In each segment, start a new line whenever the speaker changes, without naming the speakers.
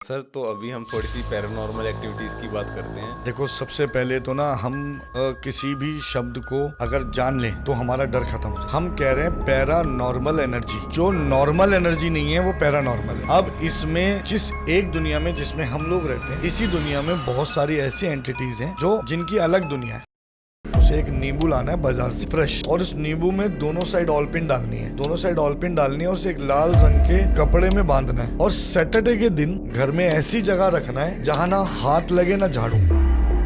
Sir तो अभी हम थोड़ी सी पैरानॉर्मल एक्टिविटीज की बात करते हैं।
देखो, सबसे पहले तो ना हम किसी भी शब्द को अगर जान लें तो हमारा डर खत्म हो जाए। हम कह रहे हैं पैरा नॉर्मल एनर्जी। जो नॉर्मल एनर्जी नहीं है वो पैरा नॉर्मल है। अब इसमें जिस एक दुनिया में जिसमें हम लोग रहते हैं, इसी दुनिया में बहुत सारी ऐसी एंटिटीज हैं जो जिनकी अलग दुनिया है। उसे एक नींबू लाना है बाजार से फ्रेश, और उस नींबू में दोनों साइड ऑलपिन डालनी है, दोनों साइड ऑलपिन डालनी है और उसे एक लाल रंग के कपड़े में बांधना है। और सैटरडे के दिन घर में ऐसी जगह रखना है जहाँ ना हाथ लगे ना झाड़ू।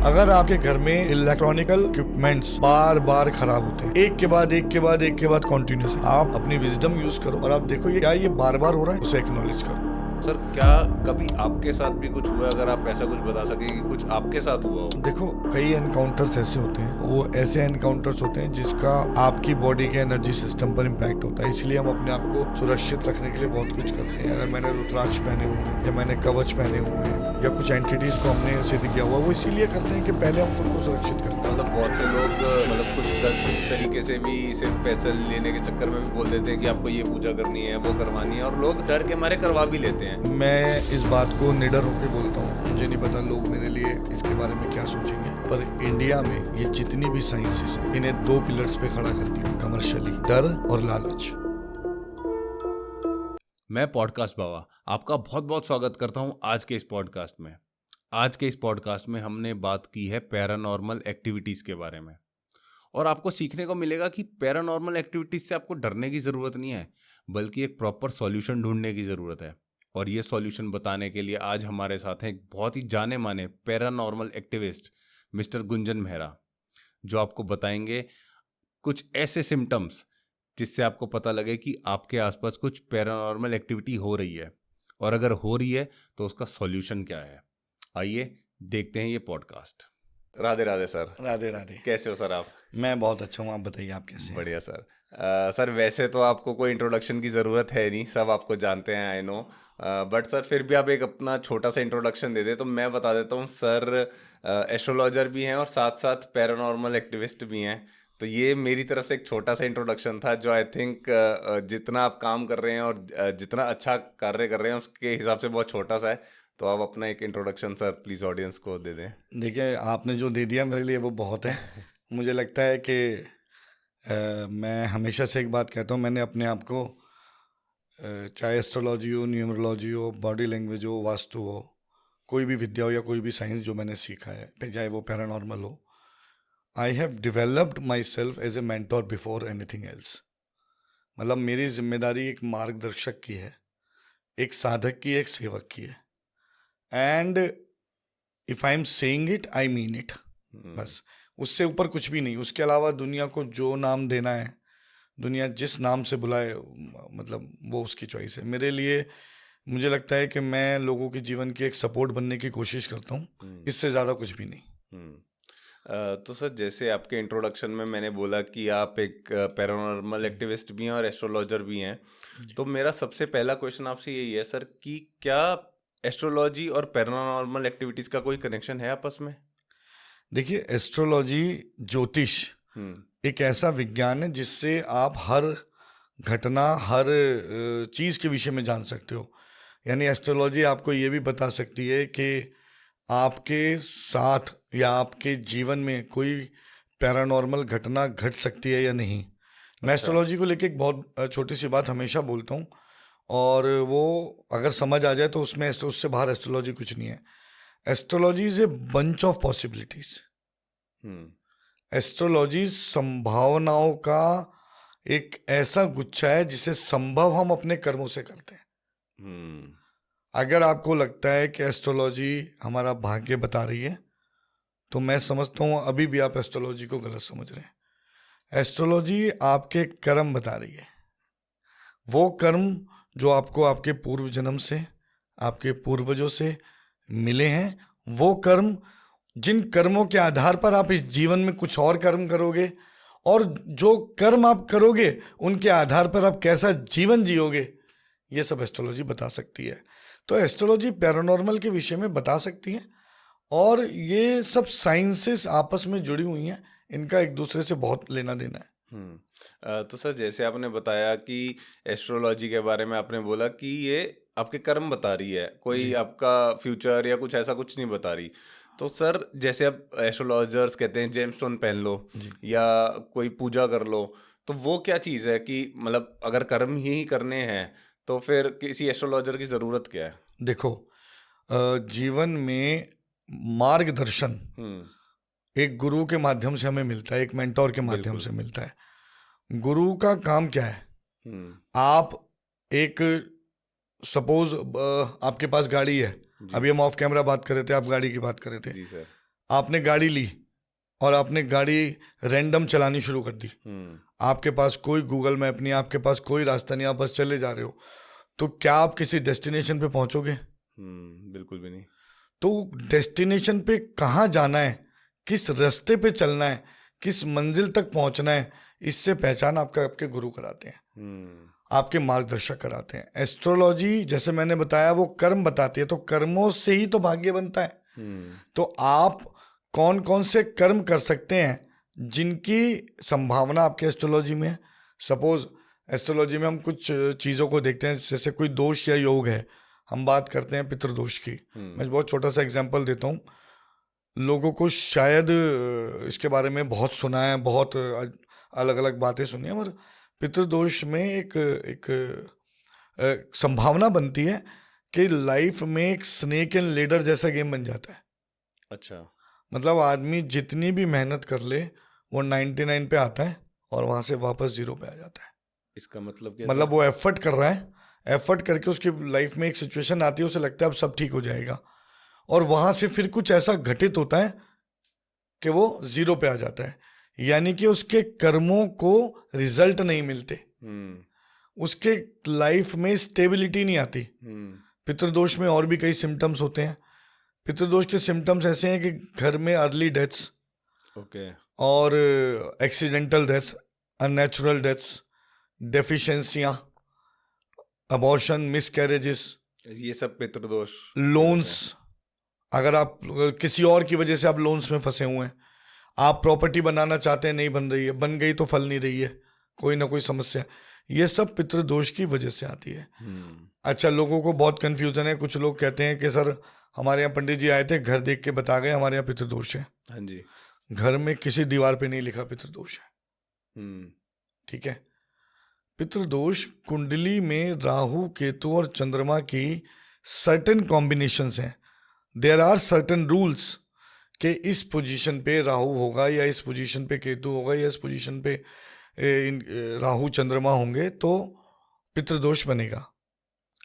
अगर आपके घर में इलेक्ट्रॉनिकल इक्विपमेंट्स बार बार खराब होते हैं, एक के बाद एक के बाद एक के बाद कंटिन्यूस, आप अपनी विजडम यूज करो और आप देखो ये बार बार हो रहा है, उसे एक्नॉलेज करो।
सर क्या कभी आपके साथ भी कुछ हुआ? अगर आप ऐसा कुछ बता सके कि कुछ आपके साथ हुआ हो।
देखो, कई एनकाउंटर्स ऐसे होते हैं, वो ऐसे एनकाउंटर्स होते हैं जिसका आपकी बॉडी के एनर्जी सिस्टम पर इम्पैक्ट होता है। इसलिए हम अपने आप को सुरक्षित रखने के लिए बहुत कुछ करते हैं। अगर मैंने रुद्राक्ष पहने हुए हैं या मैंने कवच पहने हुए हैं या कुछ एंटिटीज को हमने सिद्ध किया हुआ, वो इसीलिए करते हैं कि पहले हम खुद को सुरक्षित करें।
मतलब बहुत से लोग कुछ गलत तरीके से भी सिर्फ पैसे लेने के चक्कर में भी बोल देते हैं कि आपको ये पूजा करनी है, वो करवानी है, और लोग डर के मारे करवा भी लेते हैं।
मैं इस बात को निडर होकर बोलता हूँ, मुझे नहीं पता लोग मेरे लिए इसके बारे में क्या सोचेंगे, पर इंडिया में ये जितनी भी साइंसेस हैं, इन्हें दो पिलर्स पे खड़ा करती है कमर्शियली, डर और लालच।
मैं पॉडकास्ट बाबा आपका बहुत बहुत स्वागत करता हूं आज के इस पॉडकास्ट में। आज के इस पॉडकास्ट में हमने बात की है पैरानॉर्मल एक्टिविटीज़ के बारे में, और आपको सीखने को मिलेगा कि पैरानॉर्मल एक्टिविटीज़ से आपको डरने की ज़रूरत नहीं है, बल्कि एक प्रॉपर सॉल्यूशन ढूंढने की ज़रूरत है। और ये सॉल्यूशन बताने के लिए आज हमारे साथ हैं एक बहुत ही जाने माने paranormal activist mister Gunjan Mehra, जो आपको बताएंगे कुछ ऐसे सिम्टम्स जिससे आपको पता लगे कि आपके आसपास कुछ पैरानॉर्मल एक्टिविटी हो रही है, और अगर हो रही है तो उसका सॉल्यूशन क्या है। आइए देखते हैं ये पॉडकास्ट। राधे राधे सर।
राधे राधे।
कैसे हो सर आप?
मैं बहुत अच्छा हूँ, आप बताइए आप कैसे हैं?
बढ़िया सर। सर वैसे तो आपको कोई इंट्रोडक्शन की ज़रूरत है नहीं, सब आपको जानते हैं, आई नो। बट सर फिर भी आप एक अपना छोटा सा इंट्रोडक्शन दे दें तो मैं बता देता हूँ। सर एस्ट्रोलॉजर भी हैं और साथ साथ पैरानॉर्मल एक्टिविस्ट भी हैं। तो ये मेरी तरफ से एक छोटा सा इंट्रोडक्शन था, जो आई थिंक जितना आप काम कर रहे हैं और जितना अच्छा कार्य कर रहे हैं उसके हिसाब से बहुत छोटा सा है। तो आप अपना एक इंट्रोडक्शन सर प्लीज़ ऑडियंस को दे दें।
देखिए, आपने जो दे दिया मेरे लिए वो बहुत है। मुझे लगता है कि मैं हमेशा से एक बात कहता हूँ, मैंने अपने आप को चाहे एस्ट्रोलॉजी हो, न्यूमरोलॉजी हो, बॉडी लैंग्वेज हो, वास्तु हो, कोई भी विद्या हो या कोई भी साइंस जो मैंने सीखा है, फिर चाहे वो पैरानॉर्मल हो, I have developed myself as a mentor before anything else. मतलब मेरी जिम्मेदारी एक मार्गदर्शक की है, एक साधक की, एक सेवक की है। And if I am saying it I mean it. बस, उससे ऊपर कुछ भी नहीं। उसके अलावा दुनिया को जो नाम देना है, दुनिया जिस नाम से बुलाए, मतलब वो उसकी चॉइस है। मेरे लिए मुझे लगता है कि मैं लोगों के जीवन की एक सपोर्ट बनने की कोशिश करता हूँ, इससे ज़्यादा कुछ भी नहीं।
तो सर जैसे आपके इंट्रोडक्शन में मैंने बोला कि आप एक पैरानॉर्मल एक्टिविस्ट भी हैं और एस्ट्रोलॉजर भी हैं, तो मेरा सबसे पहला क्वेश्चन आपसे यही है सर कि क्या एस्ट्रोलॉजी और पैरानॉर्मल एक्टिविटीज़ का कोई कनेक्शन है आपस में?
देखिए, एस्ट्रोलॉजी, ज्योतिष एक ऐसा विज्ञान है जिससे आप हर घटना, हर चीज़ के विषय में जान सकते हो। यानी एस्ट्रोलॉजी आपको ये भी बता सकती है कि आपके साथ या आपके जीवन में कोई पैरानॉर्मल घटना घट सकती है या नहीं। मैं एस्ट्रोलॉजी को लेके एक बहुत छोटी सी बात हमेशा बोलता हूँ, और वो अगर समझ आ जाए तो उसमें उससे बाहर एस्ट्रोलॉजी कुछ नहीं है। Astrology is a bunch of possibilities. Astrology संभावनाओं का एक ऐसा गुच्छा है जिसे संभव हम अपने कर्मों से करते हैं। अगर आपको लगता है कि एस्ट्रोलॉजी हमारा भाग्य बता रही है, तो मैं समझता हूँ अभी भी आप एस्ट्रोलॉजी को गलत समझ रहे हैं। एस्ट्रोलॉजी आपके कर्म बता रही है, वो कर्म जो आपको आपके पूर्व जन्म से, आपके पूर्वजों से मिले हैं, वो कर्म, जिन कर्मों के आधार पर आप इस जीवन में कुछ और कर्म करोगे, और जो कर्म आप करोगे उनके आधार पर आप कैसा जीवन जियोगे, ये सब एस्ट्रोलॉजी बता सकती है। तो एस्ट्रोलॉजी पैरानॉर्मल के विषय में बता सकती है, और ये सब साइंसेस आपस में जुड़ी हुई हैं, इनका एक दूसरे से बहुत लेना देना है।
तो सर जैसे आपने बताया कि एस्ट्रोलॉजी के बारे में आपने बोला कि ये आपके कर्म बता रही है, कोई
जी
आपका फ्यूचर या कुछ ऐसा कुछ नहीं बता रही। तो सर जैसे अब एस्ट्रोलॉजर्स कहते हैं जेमस्टोन पहन लो
जी।
या कोई पूजा कर लो, तो वो क्या चीज़ है कि मतलब अगर कर्म ही करने हैं तो फिर किसी एस्ट्रोलॉजर की ज़रूरत क्या है?
देखो, जीवन में मार्गदर्शन
हुँ,
एक गुरु के माध्यम से हमें मिलता है, एक मेंटोर के माध्यम
बिल्कुल।
से मिलता है। गुरु का काम क्या है?
हुँ,
आप एक सपोज आपके पास गाड़ी है।
जी,
अभी हम ऑफ कैमरा बात कर रहे थे, आप गाड़ी की बात कर रहे थे।
जी सर।
आपने गाड़ी ली और आपने गाड़ी रैंडम चलानी शुरू कर दी।
हुँ,
आपके पास कोई गूगल मैप नहीं, आपके पास कोई रास्ता नहीं, आप बस चले जा रहे हो। तो क्या आप किसी डेस्टिनेशन पे पहुंचोगे?
बिल्कुल भी नहीं।
तो डेस्टिनेशन पे कहाँ जाना है, किस रास्ते पे चलना है, किस मंजिल तक पहुंचना है, इससे पहचान आपका आपके गुरु कराते हैं,
हुँ,
आपके मार्गदर्शक कराते हैं। एस्ट्रोलॉजी जैसे मैंने बताया वो कर्म बताती है, तो कर्मों से ही तो भाग्य बनता है।
हुँ,
तो आप कौन कौन से कर्म कर सकते हैं जिनकी संभावना आपके एस्ट्रोलॉजी में है। सपोज एस्ट्रोलॉजी में हम कुछ चीज़ों को देखते हैं, जैसे कोई दोष या योग है। हम बात करते हैं पितृदोष की।
हुँ,
मैं बहुत छोटा सा एग्जांपल देता हूँ। लोगों को शायद इसके बारे में बहुत सुना है, बहुत अलग अलग बातें सुनी है, मगर पितृदोष में एक एक संभावना बनती है कि लाइफ में एक स्नेक एंड लेडर जैसा गेम बन जाता है।
अच्छा,
मतलब आदमी जितनी भी मेहनत कर ले वो 99 पे आता है और वहां से वापस 0 पे आ जाता है।
इसका मतलब क्या
मतलब
सर?
वो एफर्ट कर रहा है, एफर्ट करके उसकी लाइफ में एक सिचुएशन आती है, उसे लगता है अब सब ठीक हो जाएगा, और वहां से फिर कुछ ऐसा घटित होता है कि वो 0 पे आ जाता है। यानी कि उसके कर्मों को रिजल्ट नहीं मिलते,
हुँ,
उसके लाइफ में स्टेबिलिटी नहीं आती।
हुँ,
पितृदोष में और भी कई सिम्टम्स होते हैं। पितृदोष के सिम्टम्स ऐसे हैं कि घर में अर्ली डेथ्स
ओके,
और एक्सीडेंटल डेथ्स, अननेचुरल डेथ्स, डेफिशिएंसियां, अबॉर्शन, मिसकैरेजेस,
ये सब पितृदोष की वजह
लोन्स।
से है।
अगर आप किसी और की वजह से आप लोन्स में फंसे हुए हैं, आप प्रॉपर्टी बनाना चाहते हैं, नहीं बन रही है, बन गई तो फल नहीं रही है, कोई ना कोई समस्या, ये सब पितृदोष की वजह से आती है।
हुँ,
अच्छा, लोगों को बहुत कंफ्यूजन है। कुछ लोग कहते हैं कि सर हमारे यहाँ पंडित जी आए थे, घर देख के बता गए हमारे यहाँ पितृदोष है।
हाँ जी,
घर में किसी दीवार पे नहीं लिखा पितृदोष है।
हुँ,
ठीक है। पितृदोष कुंडली में राहु केतु और चंद्रमा की सर्टेन कॉम्बिनेशंस हैं। देयर आर सर्टेन रूल्स कि इस पोजीशन पे राहु होगा या इस पोजीशन पे केतु होगा या इस पोजीशन पे राहु चंद्रमा होंगे तो पितृदोष बनेगा।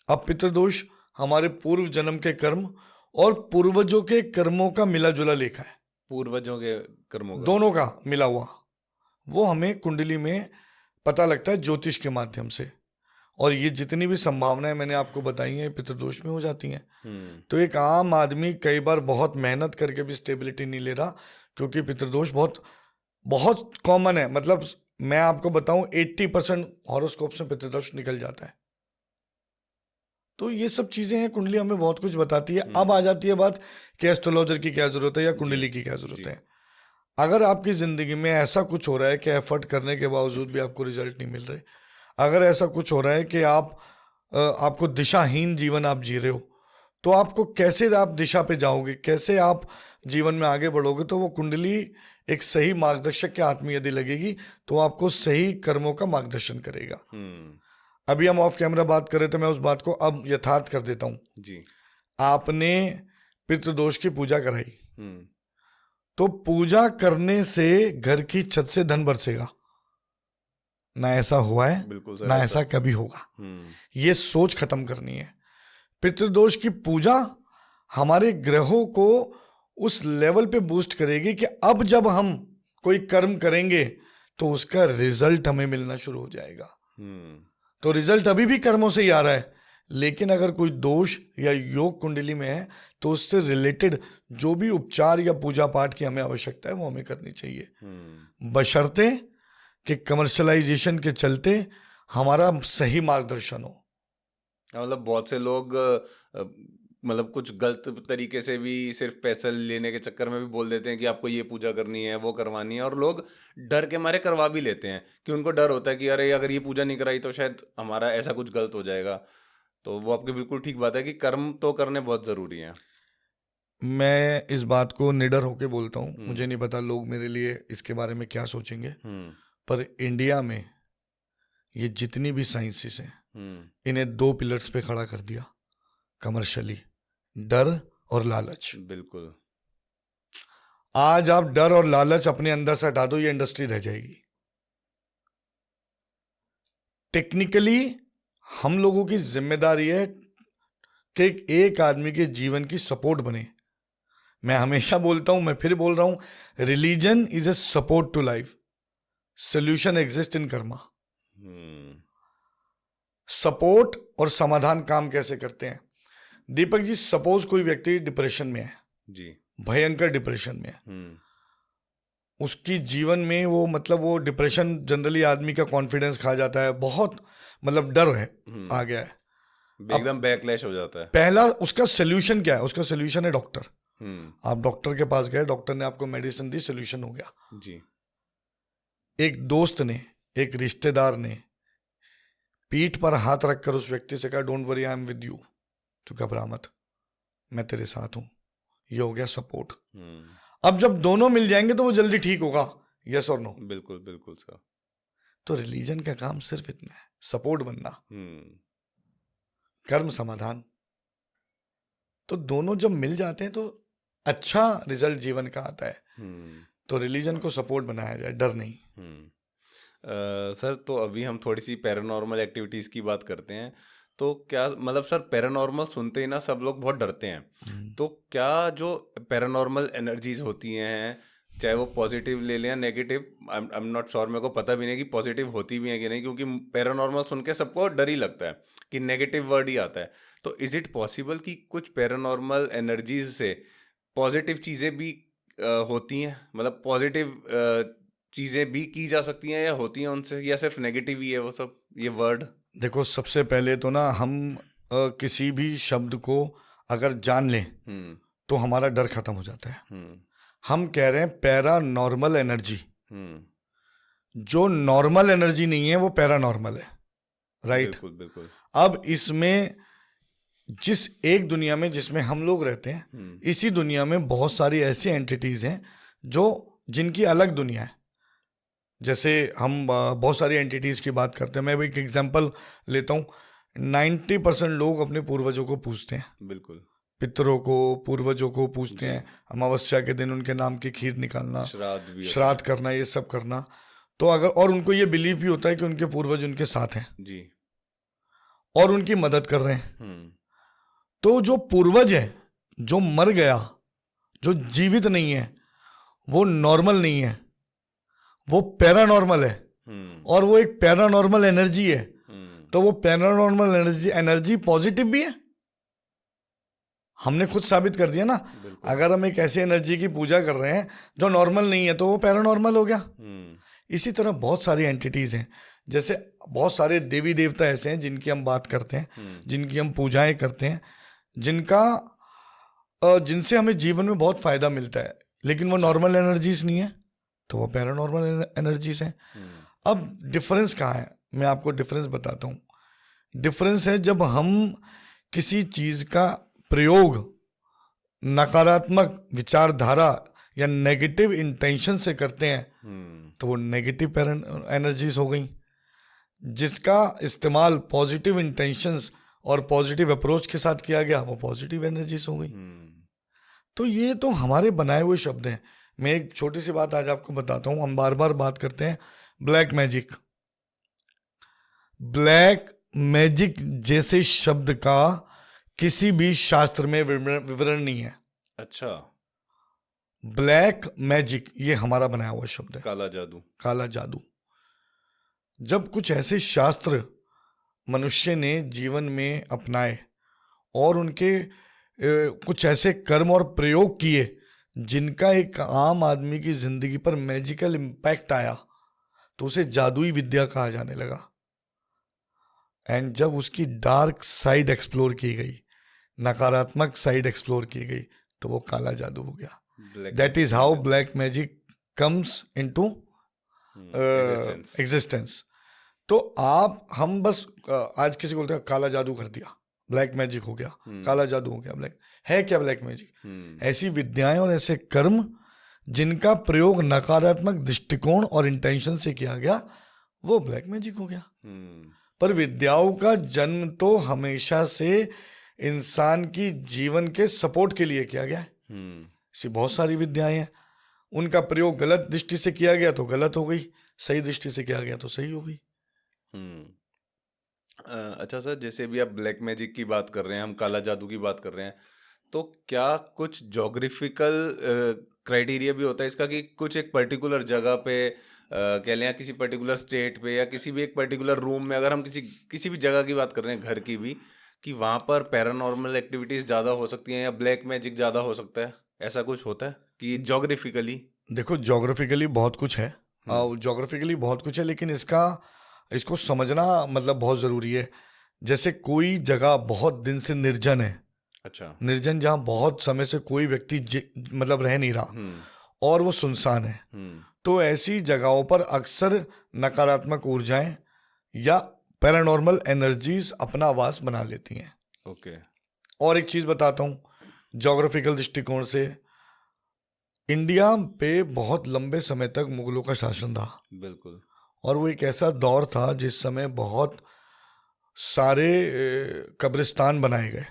अब पितृदोष हमारे पूर्व जन्म के कर्म और पूर्वजों के कर्मों का मिला जुला लेखा है,
पूर्वजों के कर्मों का।
दोनों का मिला हुआ। वो हमें कुंडली में पता लगता है ज्योतिष के माध्यम से, और ये जितनी भी संभावनाएं मैंने आपको बताई हैं पितृदोष में हो जाती हैं।
हुँ,
तो एक आम आदमी कई बार बहुत मेहनत करके भी स्टेबिलिटी नहीं ले रहा, क्योंकि पितृदोष बहुत बहुत कॉमन है। मतलब मैं आपको बताऊं 80% हॉरोस्कोप से पितृदोष निकल जाता है। तो ये सब चीजें हैं, कुंडली हमें बहुत कुछ बताती है। अब आ
हुँ,
जाती है बात कि एस्ट्रोलॉजर की क्या जरूरत है या
जी,
कुंडली की क्या जरूरत
जी,
है। अगर आपकी जिंदगी में ऐसा कुछ हो रहा है कि एफर्ट करने के बावजूद भी आपको रिजल्ट नहीं मिल रहे, अगर ऐसा कुछ हो रहा है कि आपको दिशाहीन जीवन आप जी रहे हो, तो आपको कैसे आप दिशा पे जाओगे, कैसे आप जीवन में आगे बढ़ोगे? तो वो कुंडली एक सही मार्गदर्शक के हाथ में यदि लगेगी तो आपको सही कर्मों का मार्गदर्शन करेगा।
हुँ,
अभी हम ऑफ कैमरा बात कर रहे थे, मैं उस बात को अब यथार्थ कर देता हूँ।
जी,
आपने पितृदोष की पूजा कराई,
हुँ,
तो पूजा करने से घर की छत से धन बरसेगा? ना ऐसा हुआ है,
बिल्कुल सर
ना
ऐसा
ऐसा कभी होगा।
हुँ,
ये सोच खत्म करनी है। पितृदोष की पूजा हमारे ग्रहों को उस लेवल पे बूस्ट करेगी कि अब जब हम कोई कर्म करेंगे तो उसका रिजल्ट हमें मिलना शुरू हो जाएगा।
हुँ,
तो रिजल्ट अभी भी कर्मों से ही आ रहा है, लेकिन अगर कोई दोष या योग कुंडली में है तो उससे रिलेटेड जो भी उपचार या पूजा पाठ की हमें आवश्यकता है वो हमें करनी चाहिए,
हुँ।
बशर्ते कि कमर्शलाइजेशन के चलते हमारा सही मार्गदर्शन हो।
मतलब बहुत से लोग मतलब कुछ गलत तरीके से भी सिर्फ पैसा लेने के चक्कर में भी बोल देते हैं कि आपको ये पूजा करनी है, वो करवानी है और लोग डर के मारे करवा भी लेते हैं कि उनको डर होता है कि अरे अगर ये पूजा नहीं कराई तो शायद हमारा ऐसा कुछ गलत हो जाएगा। तो वो आपकी बिल्कुल ठीक बात है कि कर्म तो करने बहुत जरूरी है।
मैं इस बात को निडर होके बोलता हूँ, मुझे नहीं पता लोग मेरे लिए इसके बारे में क्या सोचेंगे, पर इंडिया में ये जितनी भी साइंसेस हैं इन्हें 2 पिलर्स पे खड़ा कर दिया कमर्शियली, डर और लालच।
बिल्कुल।
आज आप डर और लालच अपने अंदर से हटा दो, ये इंडस्ट्री रह जाएगी। टेक्निकली हम लोगों की जिम्मेदारी है कि एक आदमी के जीवन की सपोर्ट बने। मैं हमेशा बोलता हूं, मैं फिर बोल रहा हूं, religion is a support to life, solution exist in karma. Support और समाधान काम कैसे करते हैं? दीपक जी, सपोज कोई व्यक्ति डिप्रेशन में है
जी,
भयंकर डिप्रेशन में है, उसकी जीवन में वो डिप्रेशन जनरली आदमी का कॉन्फिडेंस खा जाता है, बहुत डर है आ गया है,
एकदम बैकलैश हो जाता है।
पहला उसका सोल्यूशन क्या है? उसका सोल्यूशन है डॉक्टर। आप डॉक्टर के पास गए, डॉक्टर ने आपको मेडिसिन दी, सोल्यूशन हो गया
जी।
एक दोस्त ने, एक रिश्तेदार ने पीठ पर हाथ रखकर उस व्यक्ति से कहा, don't worry, I am with you, तू घबरा मत, मैं तेरे साथ हूं। ये हो गया सपोर्ट। अब जब दोनों मिल जाएंगे तो वो जल्दी ठीक होगा, यस और नो?
बिल्कुल बिल्कुल सर।
तो रिलीजन का काम सिर्फ इतना है, सपोर्ट बनना, कर्म समाधान। तो दोनों जब मिल जाते हैं तो अच्छा रिजल्ट जीवन का आता है। तो रिलीजन को सपोर्ट बनाया जाए, डर नहीं।
सर, तो अभी हम थोड़ी सी पैरानॉर्मल एक्टिविटीज़ की बात करते हैं। तो क्या सर, पैरानॉर्मल सुनते ही ना सब लोग बहुत डरते हैं। तो क्या जो पैरानॉर्मल एनर्जीज होती हैं, चाहे वो पॉजिटिव ले लें या negative, I am not sure, मेरे को पता भी नहीं कि पॉजिटिव होती भी है कि नहीं, क्योंकि पैरानॉर्मल सुन के सबको डर ही लगता है कि नेगेटिव वर्ड ही आता है। तो इज़ इट पॉसिबल कि कुछ पैरानॉर्मल एनर्जीज से पॉजिटिव चीज़ें भी होती हैं, पॉजिटिव चीज़ें भी की जा सकती हैं या होती हैं उनसे, या सिर्फ नेगेटिव ही है वो सब, ये वर्ड?
देखो, सबसे पहले तो ना हम किसी भी शब्द को अगर जान लें तो हमारा डर खत्म हो जाता है। हम कह रहे हैं पैरानॉर्मल एनर्जी, जो नॉर्मल एनर्जी नहीं है वो पैरानॉर्मल है, राइट?
बिल्कुल बिल्कुल।
अब इसमें जिस एक दुनिया में जिसमें हम लोग रहते हैं, इसी दुनिया में बहुत सारी ऐसी एंटिटीज हैं जो जिनकी अलग दुनिया है। जैसे हम बहुत सारी एंटिटीज की बात करते हैं, मैं एक एग्जांपल लेता हूँ। 90% लोग अपने पूर्वजों को पूजते हैं,
बिल्कुल,
पितरों को, पूर्वजों को पूजते हैं। अमावस्या के दिन उनके नाम की खीर निकालना, श्राद्ध करना, ये सब करना। तो अगर, और उनको ये बिलीव भी होता है कि उनके पूर्वज उनके साथ हैं
जी,
और उनकी मदद कर रहे हैं। तो जो पूर्वज है, जो मर गया, जो जीवित नहीं है, वो नॉर्मल नहीं है, वो पैरानॉर्मल है, और वो एक पैरानॉर्मल एनर्जी है। तो वो पैरानॉर्मल एनर्जी पॉजिटिव भी है, हमने खुद साबित कर दिया ना। अगर हम एक ऐसी एनर्जी की पूजा कर रहे हैं जो नॉर्मल नहीं है तो वो पैरानॉर्मल हो गया। इसी तरह बहुत सारी एंटिटीज हैं, जैसे बहुत सारे देवी देवता ऐसे हैं जिनकी हम बात करते हैं, जिनकी हम पूजाएं करते हैं, जिनसे हमें जीवन में बहुत फायदा मिलता है, लेकिन वो नॉर्मल एनर्जीज नहीं है, तो वो पैरानॉर्मल एनर्जीज हैं। अब डिफरेंस कहाँ है? मैं आपको डिफरेंस बताता हूँ। डिफरेंस है जब हम किसी चीज का प्रयोग नकारात्मक विचारधारा या नेगेटिव इंटेंशन से करते हैं तो वो नेगेटिव एनर्जीज हो गई। जिसका इस्तेमाल पॉजिटिव इंटेंशंस और पॉजिटिव अप्रोच के साथ किया गया वो पॉजिटिव एनर्जीज हो गई। तो ये तो हमारे बनाए हुए शब्द हैं। मैं एक छोटी सी बात आज आपको बताता हूँ। हम बार बार बात करते हैं ब्लैक मैजिक। ब्लैक मैजिक जैसे शब्द का किसी भी शास्त्र में विवरण नहीं है।
अच्छा,
ब्लैक मैजिक ये हमारा बनाया हुआ शब्द है,
काला जादू।
काला जादू। जब कुछ ऐसे शास्त्र मनुष्य ने जीवन में अपनाए और उनके कुछ ऐसे कर्म और प्रयोग किए जिनका एक आम आदमी की जिंदगी पर मैजिकल इम्पैक्ट आया, तो उसे जादुई विद्या कहा जाने लगा। एंड जब उसकी डार्क साइड एक्सप्लोर की गई, नकारात्मक साइड एक्सप्लोर की गई, तो वो काला जादू हो गया। That is how black magic comes into existence. तो हम बस आज किसी को बोलते हैं काला जादू कर दिया, ब्लैक मैजिक हो गया, काला जादू हो गया, ब्लैक है क्या ब्लैक मैजिक? ऐसी विद्याएं और ऐसे कर्म जिनका प्रयोग नकारात्मक दृष्टिकोण और इंटेंशन से किया गया, वो ब्लैक मैजिक हो गया। पर विद्याओं का जन्म तो हमेशा से इंसान की जीवन के सपोर्ट के लिए किया गया है। ऐसी बहुत सारी विद्याएं हैं, उनका प्रयोग गलत दृष्टि से किया गया तो गलत हो गई, सही दृष्टि से किया गया तो सही हो गई।
अच्छा सर, जैसे भी आप ब्लैक मैजिक की बात कर रहे हैं, हम काला जादू की बात कर रहे हैं, तो क्या कुछ जोग्राफिकल क्राइटेरिया भी होता है इसका कि कुछ एक पर्टिकुलर जगह पे कह लें, या किसी पर्टिकुलर स्टेट पे, या किसी भी एक पर्टिकुलर रूम में, अगर हम किसी भी जगह की बात कर रहे हैं, घर की भी, कि वहाँ पर पैरानॉर्मल एक्टिविटीज ज़्यादा हो सकती हैं या ब्लैक मैजिक ज़्यादा हो सकता है, ऐसा कुछ होता है कि जोग्राफिकली?
देखो, जोग्राफिकली बहुत कुछ है, जोग्राफिकली बहुत कुछ है, लेकिन इसको समझना मतलब बहुत ज़रूरी है। जैसे कोई जगह बहुत दिन से निर्जन है,
अच्छा,
निर्जन जहाँ बहुत समय से कोई व्यक्ति मतलब रह नहीं रहा और वो सुनसान है, तो ऐसी जगहों पर अक्सर नकारात्मक ऊर्जाएं या पैरानॉर्मल एनर्जीज अपना आवास बना लेती हैं।
ओके।
और एक चीज़ बताता हूँ, जोग्राफिकल दृष्टिकोण से इंडिया पे बहुत लंबे समय तक मुगलों का शासन रहा।
बिल्कुल।
और वो एक ऐसा दौर था जिस समय बहुत सारे कब्रिस्तान बनाए गए।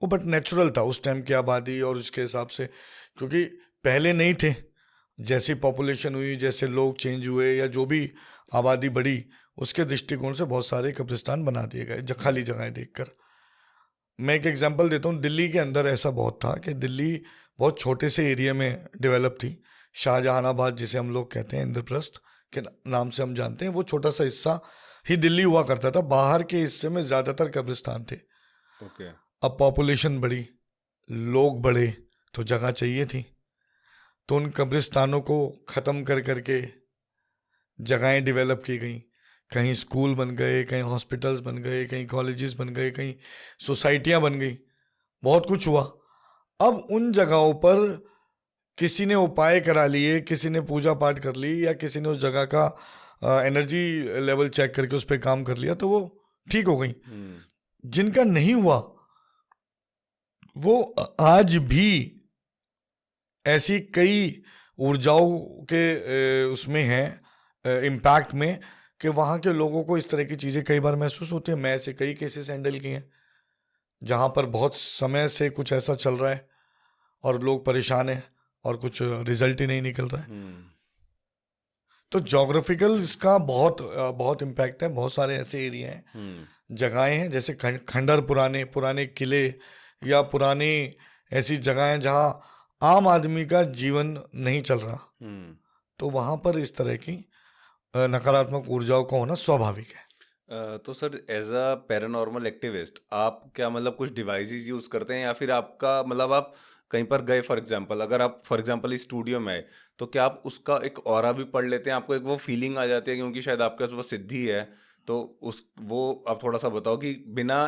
वो बट नेचुरल था उस टाइम की आबादी और उसके हिसाब से, क्योंकि पहले नहीं थे। जैसी पॉपुलेशन हुई, जैसे लोग चेंज हुए या जो भी आबादी बढ़ी, उसके दृष्टिकोण से बहुत सारे कब्रिस्तान बना दिए गए खाली जगहें देखकर। मैं एक एग्जांपल देता हूँ, दिल्ली के अंदर ऐसा बहुत था कि दिल्ली बहुत छोटे से एरिया में डेवलप थी। शाहजहानाबाद जिसे हम लोग कहते हैं, इंद्रप्रस्थ के नाम से हम जानते हैं, वो छोटा सा हिस्सा ही दिल्ली हुआ करता था। बाहर के हिस्से में ज़्यादातर कब्रिस्तान थे।
ओके।
अब पॉपुलेशन बढ़ी, लोग बढ़े, तो जगह चाहिए थी, तो उन कब्रिस्तानों को ख़त्म कर करके जगहें डेवलप की गई। कहीं स्कूल बन गए, कहीं हॉस्पिटल्स बन गए, कहीं कॉलेजेस बन गए, कहीं सोसाइटियाँ बन गई, बहुत कुछ हुआ। अब उन जगहों पर किसी ने उपाय करा लिए, किसी ने पूजा पाठ कर ली, या किसी ने उस जगह का एनर्जी लेवल चेक करके उस पर काम कर लिया, तो वो ठीक हो गई। जिनका नहीं हुआ वो आज भी ऐसी कई ऊर्जाओं के उसमें हैं, इम्पैक्ट में, कि वहाँ के लोगों को इस तरह की चीज़ें कई बार महसूस होती हैं। मैं ऐसे कई केसेस हैंडल किए हैं जहाँ पर बहुत समय से कुछ ऐसा चल रहा है और लोग परेशान हैं और कुछ रिजल्ट ही नहीं निकल रहा है। तो जोग्राफिकल इसका बहुत इम्पैक्ट है। बहुत सारे ऐसे एरिया हैं, जगहें हैं, जैसे खंडर, पुराने पुराने किले या पुरानी ऐसी जगहें हैं जहाँ आम आदमी का जीवन नहीं चल रहा, तो वहाँ पर इस तरह की नकारात्मक ऊर्जाओं का होना स्वाभाविक है।
तो sir, as a paranormal activist, आप क्या मतलब कुछ डिवाइसेस यूज़ करते हैं, या फिर आपका मतलब आप कहीं पर गए, फॉर एग्जांपल अगर आप फॉर एग्जांपल इस स्टूडियो में आए, तो क्या आप उसका एक ऑरा भी पढ़ लेते हैं? आपको एक वो फीलिंग आ जाती है, क्योंकि शायद आपके पास वो सिद्धि है, तो उस वो आप थोड़ा सा बताओ कि बिना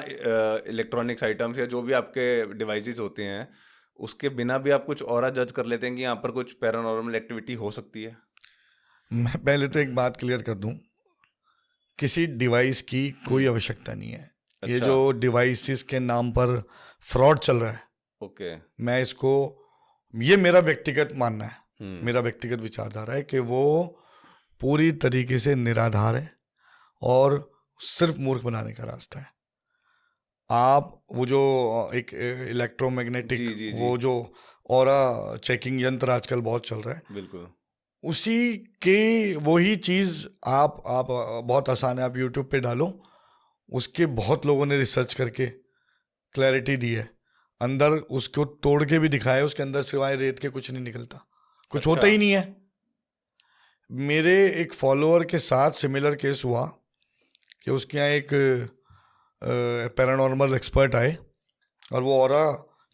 इलेक्ट्रॉनिक्स आइटम्स या जो भी आपके डिवाइसेस होते हैं, उसके बिना भी आप कुछ ऑरा जज कर लेते हैं कि यहाँ पर कुछ पैरानॉर्मल एक्टिविटी हो सकती है?
मैं पहले तो एक बात क्लियर कर दूं, किसी डिवाइस की कोई आवश्यकता नहीं है। ये
अच्छा।
जो डिवाइसेस के नाम पर फ्रॉड चल रहा है,
ओके।
मैं इसको, ये मेरा व्यक्तिगत मानना है, मेरा व्यक्तिगत विचारधारा है कि वो पूरी तरीके से निराधार है और सिर्फ मूर्ख बनाने का रास्ता है। आप वो जो एक इलेक्ट्रोमैग्नेटिक,
जी जी जी।
वो जो ऑरा चेकिंग यंत्र आजकल बहुत चल रहा है,
बिल्कुल।
उसी के वही चीज़ आप बहुत आसान है, आप यूट्यूब पे डालो, उसके बहुत लोगों ने रिसर्च करके क्लैरिटी दी है। अंदर उसको तोड़ के भी दिखाया, उसके अंदर सिवाय रेत के कुछ नहीं निकलता, कुछ
अच्छा।
होता ही नहीं है। मेरे एक फॉलोअर के साथ सिमिलर केस हुआ कि उसके यहाँ एक पैरानॉर्मल एक्सपर्ट आए और वो ऑरा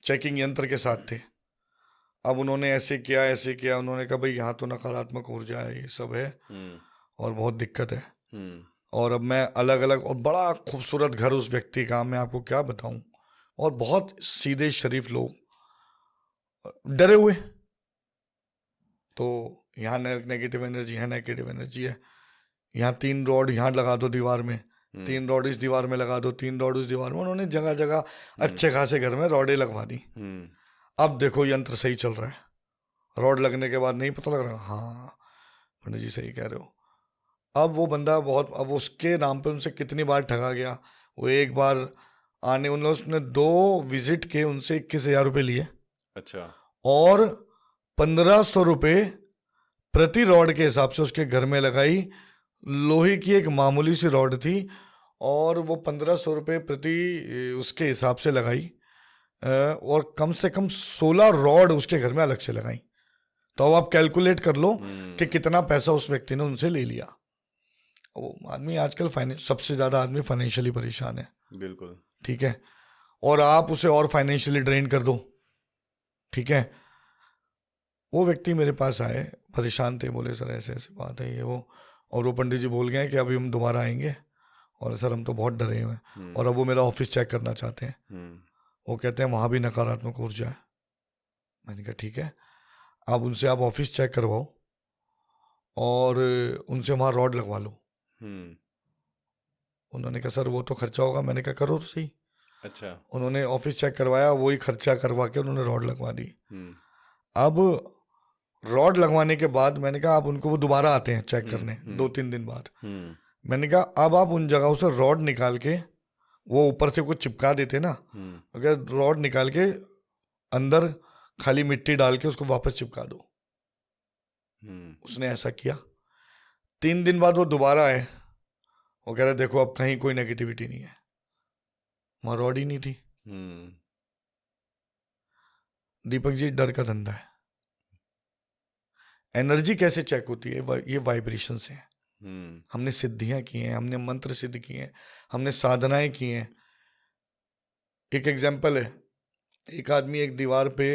चेकिंग यंत्र के साथ थे। अब उन्होंने ऐसे किया, उन्होंने कहा भाई यहाँ तो नकारात्मक ऊर्जा है, ये सब है और बहुत दिक्कत है। और अब मैं अलग अलग, और बड़ा खूबसूरत घर उस व्यक्ति का, मैं आपको क्या बताऊं, और बहुत सीधे शरीफ लोग, डरे हुए। तो यहाँ नेगेटिव एनर्जी है, नेगेटिव एनर्जी है, यहाँ 3 रॉड यहाँ लगा दो दीवार में, 3 रॉड इस दीवार में लगा दो, 3 रॉड उस दीवार में। उन्होंने जगह जगह अच्छे खासे घर में रॉडें लगवा दी। अब देखो यंत्र सही चल रहा है। रॉड लगने के बाद नहीं पता लग रहा, हाँ पंडित जी सही कह रहे हो। अब वो बंदा बहुत, अब उसके नाम पे उनसे कितनी बार ठगा गया। वो एक बार आने, उसने 2 विजिट के उनसे 21,000 रुपये लिए।
अच्छा।
और 1,500 रुपये प्रति रॉड के हिसाब से उसके घर में लगाई। लोहे की एक मामूली सी रॉड थी और वो 1,500 रुपये प्रति उसके हिसाब से लगाई। और कम से कम 16 रॉड उसके घर में अलग से लगाई। तो अब आप कैलकुलेट कर लो कि कितना पैसा उस व्यक्ति ने उनसे ले लिया। वो आदमी आजकल सबसे ज्यादा आदमी फाइनेंशियली परेशान है।
बिल्कुल
ठीक है। और आप उसे और फाइनेंशियली ड्रेन कर दो। ठीक है। वो व्यक्ति मेरे पास आए, परेशान थे, बोले सर ऐसे ऐसे बात है ये वो। और वो पंडित जी बोल गए कि अभी हम दोबारा आएंगे और सर हम तो बहुत डरे हुए हैं और अब वो मेरा ऑफिस चेक करना चाहते हैं। वो कहते हैं वहाँ भी नकारात्मक ऊर्जा है। मैंने कहा ठीक है, आप उनसे आप ऑफिस चेक करवाओ और उनसे वहाँ रॉड लगवा लो। उन्होंने कहा सर वो तो खर्चा होगा। मैंने कहा करो तो सही।
अच्छा।
उन्होंने ऑफिस चेक करवाया, वही खर्चा करवा के उन्होंने रॉड लगवा दी। अब रॉड लगवाने के बाद मैंने कहा आप उनको, वो दोबारा आते हैं चेक करने 2-3 दिन बाद। मैंने कहा अब आप उन जगहों से रॉड निकाल के, वो ऊपर से कुछ चिपका देते ना, अगर रॉड निकाल के अंदर खाली मिट्टी डाल के उसको वापस चिपका दो। उसने ऐसा किया। 3 दिन बाद वो दोबारा आए। वो कह रहे देखो अब कहीं कोई नेगेटिविटी नहीं है, वहां रॉड ही नहीं थी। दीपक जी डर का धंधा है। एनर्जी कैसे चेक होती है? ये वाइब्रेशन से है। हमने सिद्धियां की हैं, हमने मंत्र सिद्ध किए हैं, हमने साधनाएं की हैं। एक एग्जाम्पल है, एक आदमी एक दीवार पे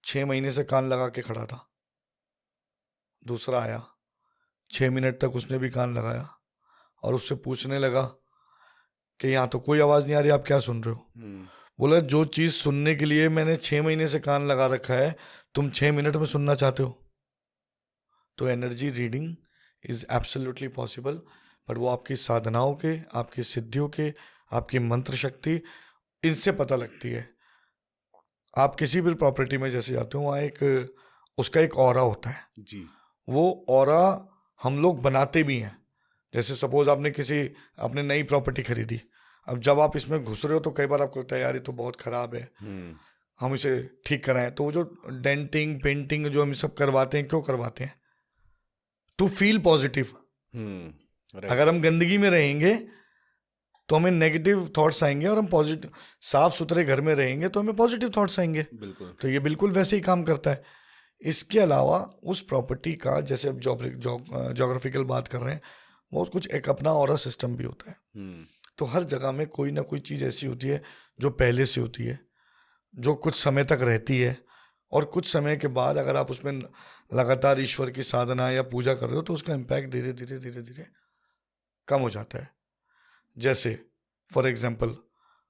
6 महीने से कान लगा के खड़ा था। दूसरा आया, 6 मिनट तक उसने भी कान लगाया और उससे पूछने लगा कि यहाँ तो कोई आवाज नहीं आ रही, आप क्या सुन रहे हो? बोला जो चीज सुनने के लिए मैंने 6 महीने से कान लगा रखा है, तुम 6 मिनट में सुनना चाहते हो? तो energy reading is absolutely possible, but वो आपकी साधनाओं के, आपकी सिद्धियों के, आपकी मंत्र शक्ति, इनसे पता लगती है। आप किसी भी प्रॉपर्टी में जैसे जाते हो, वहाँ एक उसका एक ऑरा होता है
जी।
वो ऑरा हम लोग बनाते भी हैं। जैसे सपोज आपने नई प्रॉपर्टी खरीदी, अब जब आप इसमें घुस रहे हो तो कई बार आपको लगता है यार ये तो बहुत खराब है, हम इसे ठीक कराएं। तो वो जो डेंटिंग पेंटिंग जो हम सब करवाते हैं, क्यों करवाते हैं? To feel positive. अगर हम गंदगी में रहेंगे तो हमें नेगेटिव थॉट्स आएंगे, और हम पॉजिटिव साफ सुथरे घर में रहेंगे तो हमें पॉजिटिव थॉट्स आएंगे।
बिल्कुल।
तो ये बिल्कुल वैसे ही काम करता है। इसके अलावा उस प्रॉपर्टी का, जैसे अब ज्योग्राफिकल बात कर रहे हैं, वो कुछ एक अपना ऑरा सिस्टम भी होता है। तो हर जगह में कोई ना कोई चीज़ ऐसी होती है जो पहले से होती है, जो कुछ समय तक रहती है, और कुछ समय के बाद अगर आप उसमें लगातार ईश्वर की साधना या पूजा कर रहे हो तो उसका इम्पैक्ट धीरे धीरे धीरे धीरे कम हो जाता है। जैसे फॉर एग्जांपल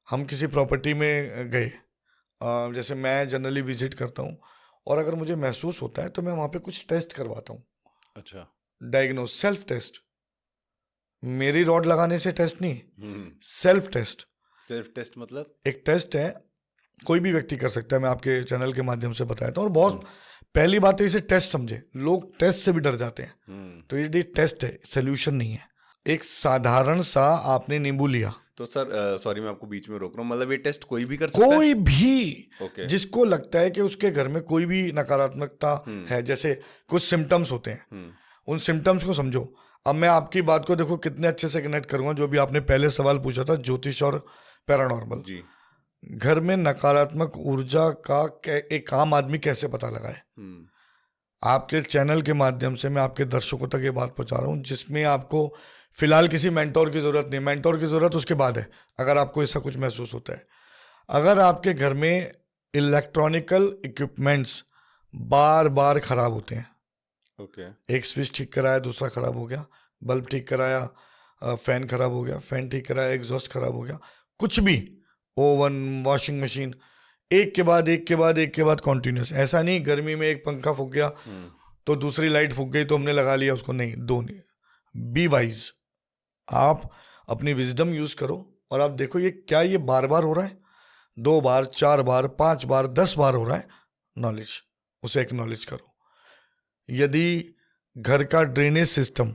हम किसी प्रॉपर्टी में गए, जैसे मैं जनरली विजिट करता हूँ, और अगर मुझे महसूस होता है तो मैं वहाँ पे कुछ टेस्ट करवाता हूँ।
अच्छा।
Diagnose, self test. मेरी रॉड लगाने से टेस्ट नहीं, सेल्फ टेस्ट।
सेल्फ टेस्ट मतलब
एक टेस्ट है, कोई भी व्यक्ति कर सकता है। मैं आपके चैनल के माध्यम से बताता हूँ। और बहुत पहली बात है, इसे टेस्ट समझे। लोग टेस्ट से भी डर जाते हैं, तो ये टेस्ट है, सोल्यूशन नहीं है। एक साधारण सा आपने नींबू लिया,
तो सर सॉरी मैं आपको बीच में रोक रहा हूँ, मतलब ये टेस्ट कोई भी कर सकता है?
कोई भी
okay.
जिसको लगता है कि उसके घर में कोई भी नकारात्मकता है, जैसे कुछ सिम्टम्स होते हैं, उन सिम्टम्स को समझो। अब मैं आपकी बात को देखो कितने अच्छे से कनेक्ट करूंगा, जो भी आपने पहले सवाल पूछा था, ज्योतिष और पैरानॉर्मल जी। घर में नकारात्मक ऊर्जा का एक आम आदमी कैसे पता लगाए? आपके चैनल के माध्यम से मैं आपके दर्शकों तक ये बात पहुंचा रहा हूं, जिसमें आपको फिलहाल किसी मेंटोर की जरूरत नहीं। मेंटोर की जरूरत उसके बाद है, अगर आपको ऐसा कुछ महसूस होता है। अगर आपके घर में इलेक्ट्रॉनिकल इक्विपमेंट्स बार बार खराब होते हैं, एक स्विच ठीक कराया दूसरा खराब हो गया, बल्ब ठीक कराया फैन खराब हो गया, फैन ठीक कराया एग्जॉस्ट खराब हो गया, कुछ भी, ओवन, वॉशिंग मशीन, एक के बाद एक के बाद एक के बाद कॉन्टिन्यूस। ऐसा नहीं गर्मी में एक पंखा फूक गया तो दूसरी लाइट फूक गई तो हमने लगा लिया उसको, नहीं, दो नहीं। Be wise. आप अपनी विजडम यूज करो और आप देखो ये बार बार हो रहा है, 2 बार, 4 बार, 5 बार, 10 बार हो रहा है, नॉलेज, उसे एक्नॉलेज करो। यदि घर का ड्रेनेज सिस्टम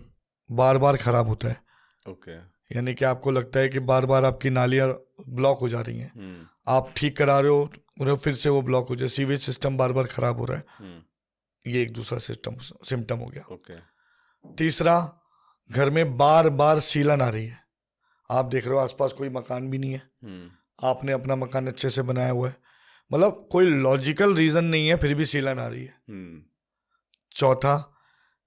बार बार खराब होता है,
ओके,
यानी कि आपको लगता है कि बार बार आपकी नालियां ब्लॉक हो जा रही हैं, आप ठीक करा रहे हो, उन्हें फिर से वो ब्लॉक हो जाए, सीवेज सिस्टम बार बार खराब हो रहा है, ये एक दूसरा सिम्टम हो गया।
ओके,
तीसरा, घर में बार बार सीलन आ रही है, आप देख रहे हो आसपास कोई मकान भी नहीं है, आपने अपना मकान अच्छे से बनाया हुआ है, मतलब कोई लॉजिकल रीजन नहीं है, फिर भी सीलन आ रही है। चौथा,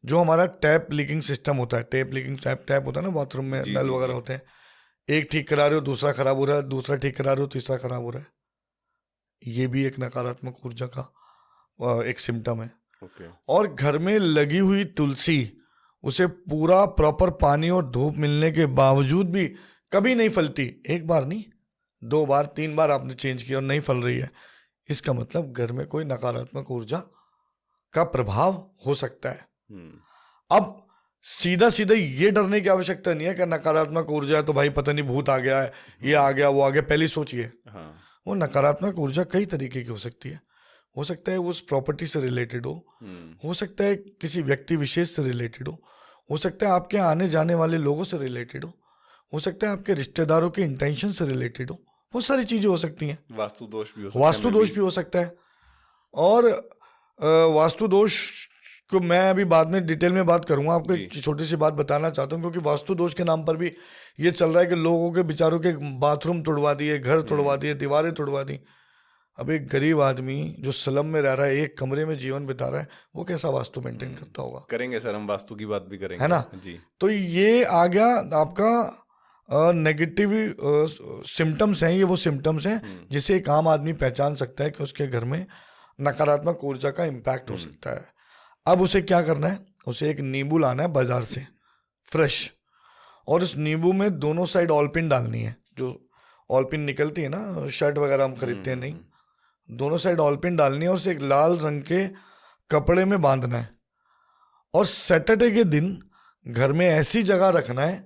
जो हमारा टैप लीकिंग सिस्टम होता है, टैप होता है ना बाथरूम में, नल वगैरह होते हैं, एक ठीक करा रहे हो दूसरा खराब हो रहा है, दूसरा ठीक करा रहे हो तीसरा खराब हो रहा है, ये भी एक नकारात्मक ऊर्जा का एक सिम्टम है। और घर में लगी हुई तुलसी, उसे पूरा प्रॉपर पानी और धूप मिलने के बावजूद भी कभी नहीं फलती, एक बार नहीं 2 बार 3 बार आपने चेंज किया और नहीं फल रही है, इसका मतलब घर में कोई नकारात्मक ऊर्जा का प्रभाव हो सकता है। अब सीधा सीधा ये डरने की आवश्यकता नहीं है कि नकारात्मक ऊर्जा है तो भाई पता नहीं भूत आ गया है, ये आ गया वो आ गया, पहले सोचिए। वो नकारात्मक ऊर्जा कई तरीके की हो सकती है, हो सकता है उस प्रॉपर्टी से रिलेटेड हो सकता है किसी व्यक्ति विशेष से रिलेटेड हो सकता है आपके आने जाने वाले लोगों से रिलेटेड हो सकता है आपके रिश्तेदारों के इंटेंशन से रिलेटेड हो, बहुत सारी चीजें हो सकती हैं।
वास्तु दोष भी
हो सकता है। और वास्तु दोष को मैं अभी बाद में डिटेल में बात करूंगा, आपको एक छोटी सी बात बताना चाहता हूँ, क्योंकि वास्तु दोष के नाम पर भी ये चल रहा है कि लोगों के बेचारों के बाथरूम तोड़वा दिए, घर तोड़वा दिए, दीवारें तोड़वा दी। अब एक गरीब आदमी जो स्लम में रह रहा है, एक कमरे में जीवन बिता रहा है, वो कैसा वास्तु मेंटेन करता होगा।
करेंगे सर, हम वास्तु की बात भी करेंगे,
है ना जी। तो ये आ गया आपका नेगेटिव सिम्टम्स हैं, ये वो सिम्टम्स हैं जिसे एक आम आदमी पहचान सकता है कि उसके घर में नकारात्मक ऊर्जा का इम्पैक्ट हो सकता है। अब उसे क्या करना है, उसे एक नींबू लाना है बाजार से फ्रेश, और उस नींबू में दोनों साइड ऑलपिन डालनी है, जो ऑलपिन निकलती है ना, शर्ट वगैरह हम खरीदते हैं, नहीं, दोनों साइड ऑलपिन डालनी है और उसे एक लाल रंग के कपड़े में बांधना है, और सैटरडे के दिन घर में ऐसी जगह रखना है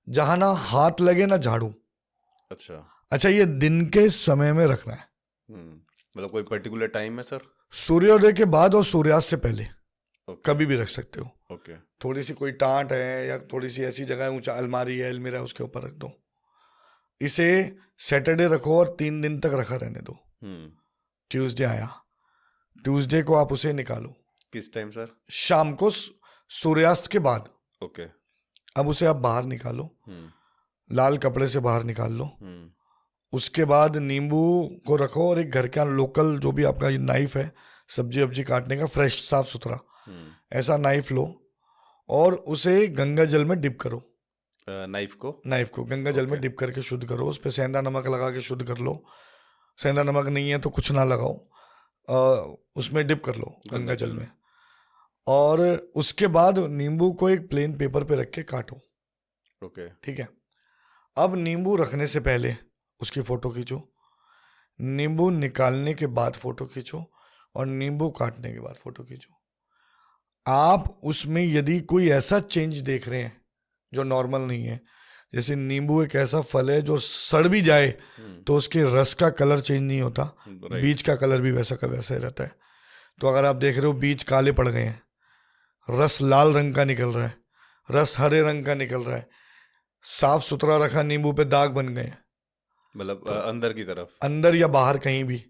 जहां ना हाथ लगे ना झाड़ू। अच्छा, ये दिन के समय में रखना है,
मतलब कोई पर्टिकुलर टाइम है सर?
सूर्योदय के बाद और सूर्यास्त से पहले कभी भी रख सकते हो। थोड़ी सी कोई टाट है या थोड़ी सी ऐसी जगह है, ऊंचा अलमारी है, अलमीरा है, उसके ऊपर रख दो। इसे सैटरडे रखो और 3 दिन तक रखा रहने दो। ट्यूसडे आया, ट्यूसडे को आप उसे निकालो।
किस टाइम सर?
शाम को, सूर्यास्त के बाद। अब उसे आप बाहर निकालो, लाल कपड़े से बाहर निकाल लो। उसके बाद नींबू को रखो और एक घर का लोकल जो भी आपका नाइफ है सब्जी वब्जी काटने का, फ्रेश साफ सुथरा ऐसा नाइफ लो और उसे गंगा जल में डिप करो।
नाइफ को
गंगा जल में डिप करके शुद्ध करो, उस पर सेंधा नमक लगा के शुद्ध कर लो। सेंधा नमक नहीं है तो कुछ ना लगाओ, उसमें डिप कर लो गंगा जल में। और उसके बाद नींबू को एक प्लेन पेपर पे रख के काटो। ठीक है। अब नींबू रखने से पहले उसकी फोटो खींचो, नींबू निकालने के बाद फोटो खींचो, और नींबू काटने के बाद फोटो खींचो। आप उसमें यदि कोई ऐसा चेंज देख रहे हैं जो नॉर्मल नहीं है, जैसे नींबू एक ऐसा फल है जो सड़ भी जाए तो उसके रस का कलर चेंज नहीं होता, बीज का कलर भी वैसा का वैसा ही रहता है। तो अगर आप देख रहे हो बीज काले पड़ गए हैं, रस लाल रंग का निकल रहा है, रस हरे रंग का निकल रहा है, साफ सुथरा रखा नींबू पे दाग बन गए,
मतलब तो अंदर की तरफ,
अंदर या बाहर कहीं भी।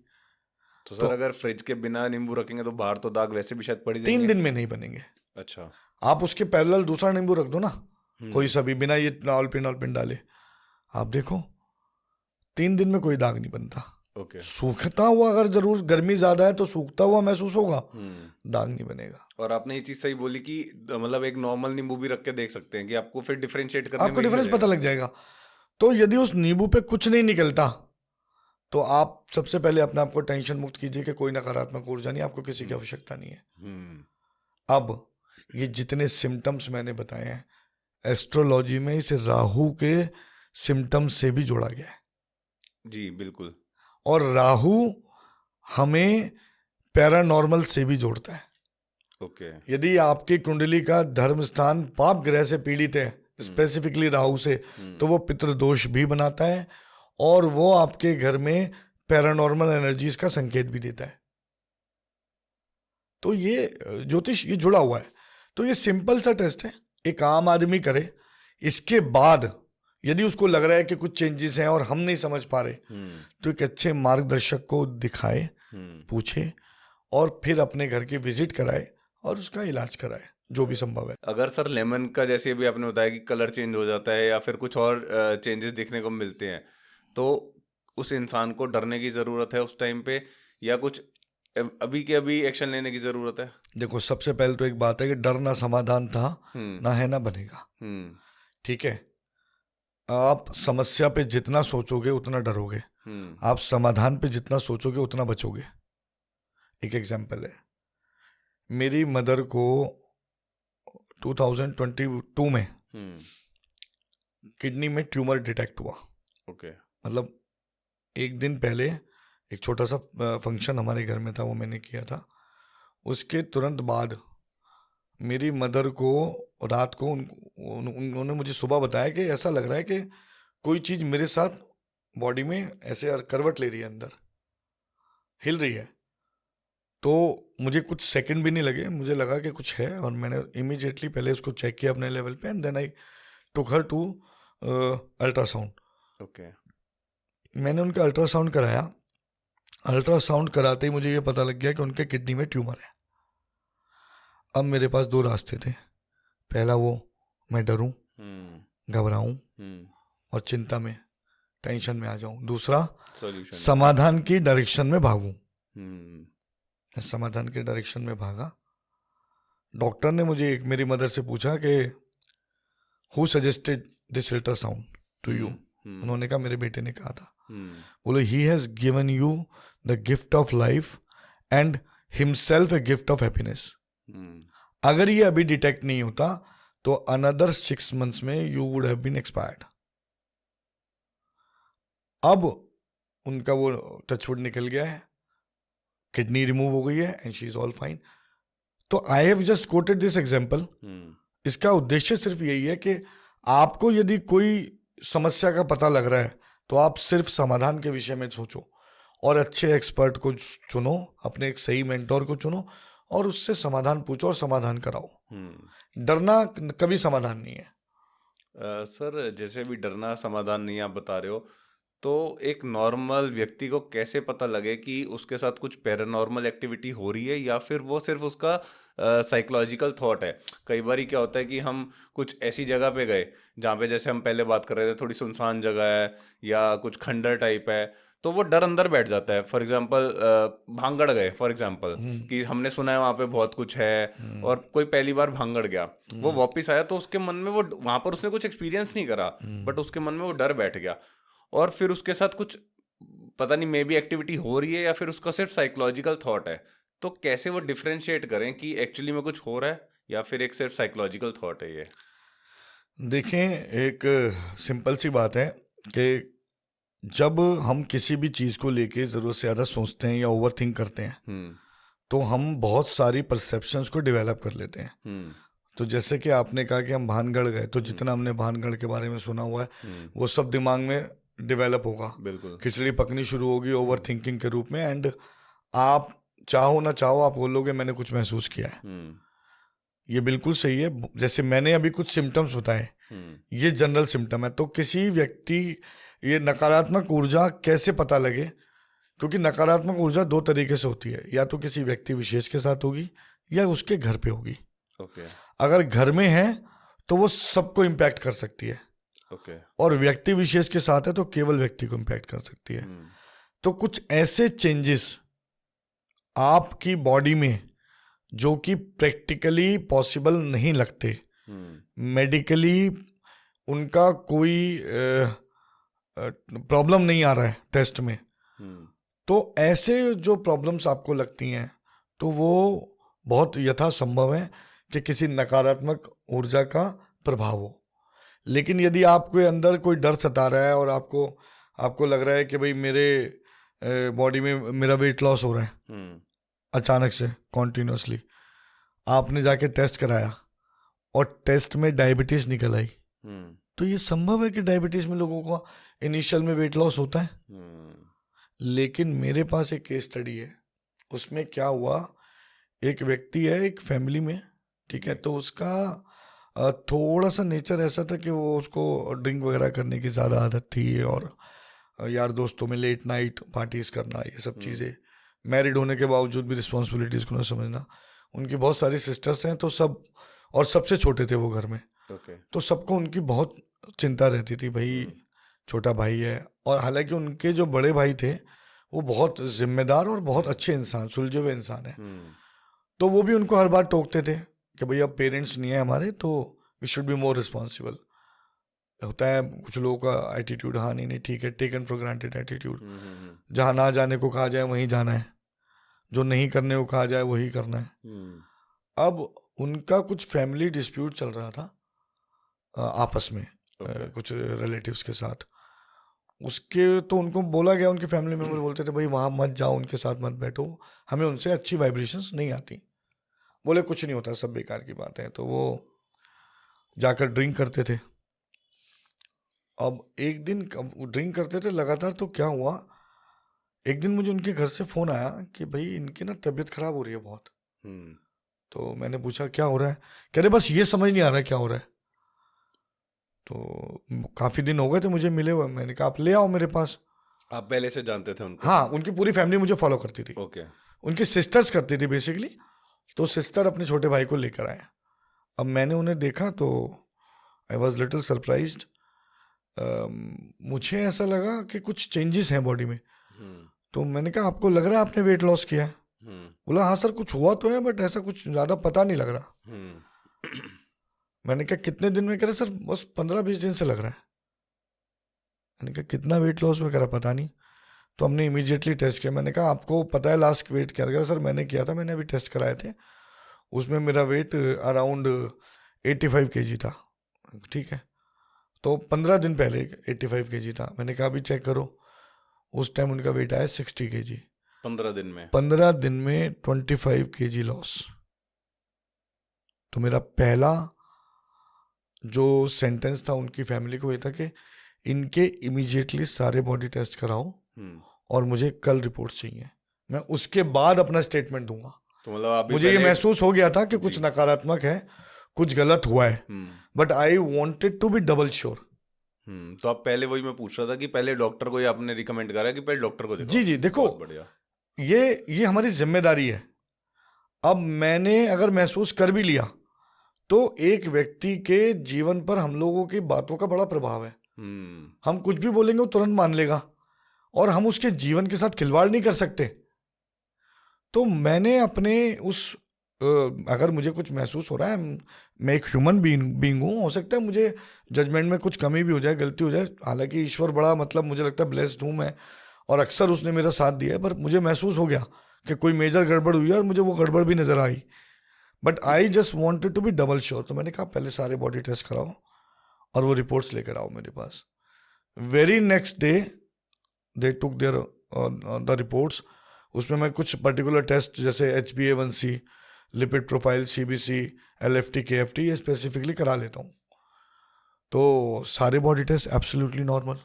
तो सर अगर फ्रिज के बिना नींबू रखेंगे तो बाहर तो दाग वैसे भी शायद पड़ जाएंगे।
3 दिन में नहीं बनेंगे।
अच्छा,
आप उसके पैरेलल दूसरा नींबू रख दो ना, कोई सा भी, बिना ये ऑलपिन डाले, आप देखो 3 दिन में कोई दाग नहीं बनता। सूखता हुआ, अगर जरूर गर्मी ज्यादा है तो सूखता हुआ महसूस होगा, दाग नहीं बनेगा।
और आपने ये चीज सही बोली कि मतलब एक नॉर्मल नींबू भी रख के देख सकते हैं कि आपको फिर डिफरेंशिएट करने में
आपको डिफरेंस पता लग जाएगा। तो यदि उस नींबू पे कुछ नहीं निकलता तो आप सबसे पहले अपने आप को टेंशन मुक्त कीजिए कि कोई नकारात्मक ऊर्जा नहीं, आपको किसी की आवश्यकता नहीं है। अब ये जितने सिम्टम्स मैंने बताए हैं, एस्ट्रोलॉजी में इसे राहु के सिम्टम्स से भी जोड़ा गया है।
जी बिल्कुल।
और राहु हमें पैरानॉर्मल से भी जोड़ता है। यदि आपकी कुंडली का धर्म स्थान पाप ग्रह से पीड़ित है, स्पेसिफिकली राहु से, तो वो पितृदोष भी बनाता है और वो आपके घर में पैरानॉर्मल एनर्जीज का संकेत भी देता है। तो ये ज्योतिष ये जुड़ा हुआ है। तो ये सिंपल सा टेस्ट है, एक आम आदमी करे। इसके बाद यदि उसको लग रहा है कि कुछ चेंजेस हैं और हम नहीं समझ पा रहे, तो एक अच्छे मार्गदर्शक को दिखाए, पूछे और फिर अपने घर की विजिट कराए और उसका इलाज कराए जो भी संभव है।
अगर सर लेमन का जैसे अभी आपने बताया कि कलर चेंज हो जाता है या फिर कुछ और चेंजेस दिखने को मिलते हैं, तो उस इंसान को डरने की ज़रूरत है उस टाइम पे, या कुछ अभी के अभी एक्शन लेने की ज़रूरत है?
देखो, सबसे पहले तो एक बात है कि डरना समाधान था, ना है ना बनेगा। ठीक है, आप समस्या पे जितना सोचोगे उतना डरोगे, आप समाधान पे जितना सोचोगे उतना बचोगे। एक एग्जांपल है, मेरी मदर को 2022 में किडनी में ट्यूमर डिटेक्ट हुआ।
ओके।
मतलब एक दिन पहले एक छोटा सा फंक्शन हमारे घर में था, वो मैंने किया था। उसके तुरंत बाद मेरी मदर को रात को उन्होंने मुझे सुबह बताया कि ऐसा लग रहा है कि कोई चीज़ मेरे साथ बॉडी में ऐसे करवट ले रही है, अंदर हिल रही है। तो मुझे कुछ सेकंड भी नहीं लगे, मुझे लगा कि कुछ है और मैंने इमीडिएटली पहले उसको चेक किया अपने लेवल पे and then I took her to ultrasound.
Okay.
मैंने उनका अल्ट्रासाउंड कराया। अल्ट्रासाउंड कराते ही मुझे ये पता लग गया कि उनके किडनी में ट्यूमर है। अब मेरे पास दो रास्ते थे, पहला वो मैं डरूं, घबराऊं और चिंता में टेंशन में आ जाऊं, दूसरा समाधान की डायरेक्शन में भागूं। मैं समाधान के डायरेक्शन में भागा। डॉक्टर ने मुझे मेरी मदर से पूछा कि who suggested this ultrasound to you. उन्होंने कहा, मेरे बेटे ने कहा था। बोले, he has given you the gift of life and himself a gift of happiness. अगर ये अभी डिटेक्ट नहीं होता तो अनदर 6 months में you would have been expired. अब उनका वो टचवुड निकल गया है, किडनी रिमूव हो गई है and she is all fine. तो I have just quoted this example. इसका उद्देश्य सिर्फ यही है कि आपको यदि कोई समस्या का पता लग रहा है तो आप सिर्फ समाधान के विषय में सोचो और अच्छे एक्सपर्ट को चुनो, अपने एक सही मेंटोर को चुनो और उससे समाधान पूछो और समाधान कराओ। डरना कभी समाधान नहीं है।
सर, जैसे भी डरना समाधान नहीं आप बता रहे हो, तो एक नॉर्मल व्यक्ति को कैसे पता लगे कि उसके साथ कुछ पैरानॉर्मल एक्टिविटी हो रही है या फिर वो सिर्फ उसका साइकोलॉजिकल थॉट है? कई बार क्या होता है कि हम कुछ ऐसी जगह पे गए जहाँ पे, जैसे हम पहले बात कर रहे थे, थोड़ी सुनसान जगह है या कुछ खंडर टाइप है, तो वो डर अंदर बैठ जाता है। फॉर एग्जांपल भांगड़ गए, फॉर एग्जांपल कि हमने सुना है वहाँ पे बहुत कुछ है और कोई पहली बार भांगड़ गया, वो वापस आया तो उसके मन में वो, वहाँ पर उसने कुछ एक्सपीरियंस नहीं करा बट उसके मन में वो डर बैठ गया और फिर उसके साथ कुछ पता नहीं मे बी एक्टिविटी हो रही है या फिर उसका सिर्फ साइकोलॉजिकल थॉट है। तो कैसे वो डिफरेंशिएट करें कि एक्चुअली में कुछ हो रहा है या फिर एक सिर्फ साइकोलॉजिकल थॉट है ये?
देखें, एक सिंपल सी बात है कि जब हम किसी भी चीज़ को लेके ज़रूरत से ज़्यादा सोचते हैं या ओवर थिंक करते हैं तो हम बहुत सारी परसेप्शंस को डेवलप कर लेते हैं। तो जैसे कि आपने कहा कि हम भानगढ़ गए, तो जितना हमने भानगढ़ के बारे में सुना हुआ है वो सब दिमाग में डेवलप होगा।
बिल्कुल।
खिचड़ी पकनी शुरू होगी ओवर थिंकिंग के रूप में एंड आप चाहो ना चाहो आप बोलोगे मैंने कुछ महसूस किया है। ये बिल्कुल सही है। जैसे मैंने अभी कुछ सिम्टम्स बताए, ये जनरल सिम्टम है। तो किसी व्यक्ति, ये नकारात्मक ऊर्जा कैसे पता लगे? क्योंकि नकारात्मक ऊर्जा 2 तरीके से होती है, या तो किसी व्यक्ति विशेष के साथ होगी या उसके घर पे होगी। अगर घर में है तो वो सबको इम्पैक्ट कर सकती है। और व्यक्ति विशेष के साथ है तो केवल व्यक्ति को इम्पैक्ट कर सकती है। तो कुछ ऐसे चेंजेस आपकी बॉडी में जो कि प्रैक्टिकली पॉसिबल नहीं लगते, मेडिकली उनका कोई प्रॉब्लम नहीं आ रहा है टेस्ट में, तो ऐसे जो प्रॉब्लम्स आपको लगती हैं तो वो बहुत यथासंभव है कि किसी नकारात्मक ऊर्जा का प्रभाव हो। लेकिन यदि आपके अंदर कोई डर सता रहा है और आपको लग रहा है कि भाई मेरे बॉडी में मेरा वेट लॉस हो रहा है अचानक से कॉन्टिन्यूसली, आपने जाके टेस्ट कराया और टेस्ट में डायबिटीज निकल आई, तो ये संभव है कि डायबिटीज में लोगों को इनिशियल में वेट लॉस होता है। लेकिन मेरे पास एक केस स्टडी है, उसमें क्या हुआ, एक व्यक्ति है एक फैमिली में, ठीक है, तो उसका थोड़ा सा नेचर ऐसा था कि वो उसको ड्रिंक वगैरह करने की ज़्यादा आदत थी, और यार दोस्तों में लेट नाइट पार्टीज करना, ये सब चीज़ें, मैरिड होने के बावजूद भी रिस्पॉन्सिबिलिटीज़ को ना समझना। उनकी बहुत सारी सिस्टर्स हैं, तो सब, और सबसे छोटे थे वो घर में, तो सबको उनकी बहुत चिंता रहती थी, भाई छोटा भाई है। और हालांकि उनके जो बड़े भाई थे वो बहुत जिम्मेदार और बहुत अच्छे इंसान, सुलझे हुए इंसान है, तो वो भी उनको हर बार टोकते थे कि भाई अब पेरेंट्स नहीं है हमारे, तो we should be more responsible. होता है कुछ लोगों का एटीट्यूड, हाँ नहीं ठीक है, टेकन फॉर ग्रांटेड एटीट्यूड, जहाँ ना जाने को कहा जाए वहीं जाना है, जो नहीं करने को कहा जाए वही करना है। अब उनका कुछ फैमिली डिस्प्यूट चल रहा था आपस में, कुछ रिलेटिव्स के साथ, उसके तो उनको बोला गया, उनके फैमिली मेम्बर बोलते थे भाई वहाँ मत जाओ, उनके साथ मत बैठो, हमें उनसे अच्छी वाइब्रेशंस नहीं आती। बोले कुछ नहीं होता, सब बेकार की बात है। तो वो जाकर ड्रिंक करते थे। अब एक दिन ड्रिंक करते थे लगातार, तो क्या हुआ, एक दिन मुझे उनके घर से फ़ोन आया कि भाई इनकी ना तबीयत ख़राब हो रही है बहुत। तो मैंने पूछा क्या हो रहा है, कह रहे बस ये समझ नहीं आ रहा क्या हो रहा है। तो काफ़ी दिन हो गए थे मुझे मिले हुए, मैंने कहा आप ले आओ मेरे पास।
आप पहले से जानते थे उनको?
हाँ, उनकी पूरी फैमिली मुझे फॉलो करती थी। उनकी सिस्टर्स करती थी बेसिकली, तो सिस्टर अपने छोटे भाई को लेकर आए। अब मैंने उन्हें देखा तो आई वॉज लिटिल सरप्राइज्ड। मुझे ऐसा लगा कि कुछ चेंजेस हैं बॉडी में। तो मैंने कहा आपको लग रहा है आपने वेट लॉस किया है? बोला हाँ सर कुछ हुआ तो है, बट ऐसा कुछ ज़्यादा पता नहीं लग रहा। मैंने कहा कितने दिन में? कह रहे सर बस 15-20 दिन से लग रहा है। मैंने कहा कितना वेट लॉस हुआ? कह रहा पता नहीं। तो हमने इमीडिएटली टेस्ट किया। मैंने कहा आपको पता है लास्ट वेट क्या? कह सर मैंने किया था, मैंने अभी टेस्ट कराए थे, उसमें मेरा वेट अराउंड 85 kg था। ठीक है, तो 15 दिन पहले 85 kg था। मैंने कहा अभी चेक करो, उस टाइम उनका वेट आया 60 kg।
15 दिन में?
15 दिन में 25 kg लॉस। तो मेरा पहला जो सेंटेंस था उनकी फैमिली को ये था कि इनके इमीडिएटली सारे बॉडी टेस्ट कराओ और मुझे कल रिपोर्ट चाहिए, मैं उसके बाद अपना स्टेटमेंट दूंगा।
तो मतलब
मुझे ये महसूस हो गया था कि कुछ नकारात्मक है, कुछ गलत हुआ है, but I wanted to be double sure.
तो आप पहले, वही मैं पूछ रहा था कि पहले डॉक्टर को ही आपने रिकमेंड करा कि पहले डॉक्टर को दिखाओ?
जी देखो, ये हमारी जिम्मेदारी है। अब मैंने अगर महसूस कर भी लिया तो एक व्यक्ति के जीवन पर हम लोगों की बातों का बड़ा प्रभाव है। हम कुछ भी बोलेंगे वो तुरंत मान लेगा, और हम उसके जीवन के साथ खिलवाड़ नहीं कर सकते। तो मैंने अपने उस अगर मुझे कुछ महसूस हो रहा है, मैं एक ह्यूमन बीइंग हूँ, हो सकता है मुझे जजमेंट में कुछ कमी भी हो जाए, गलती हो जाए, हालांकि ईश्वर बड़ा, मतलब मुझे लगता है ब्लेस्ड हूँ मैं, और अक्सर उसने मेरा साथ दिया है। पर मुझे महसूस हो गया कि कोई मेजर गड़बड़ हुई है, और मुझे वो गड़बड़ भी नज़र आई, but I just wanted to be double sure. तो मैंने कहा पहले सारे बॉडी टेस्ट कराओ और वो रिपोर्ट्स लेकर आओ मेरे पास। Very next day they took their the reports. उसमें मैं कुछ पर्टिकुलर टेस्ट जैसे HbA1c, lipid profile, CBC, LFT, KFT ये स्पेसिफिकली करा लेता हूँ। तो सारे बॉडी टेस्ट एब्सोल्युटली नॉर्मल,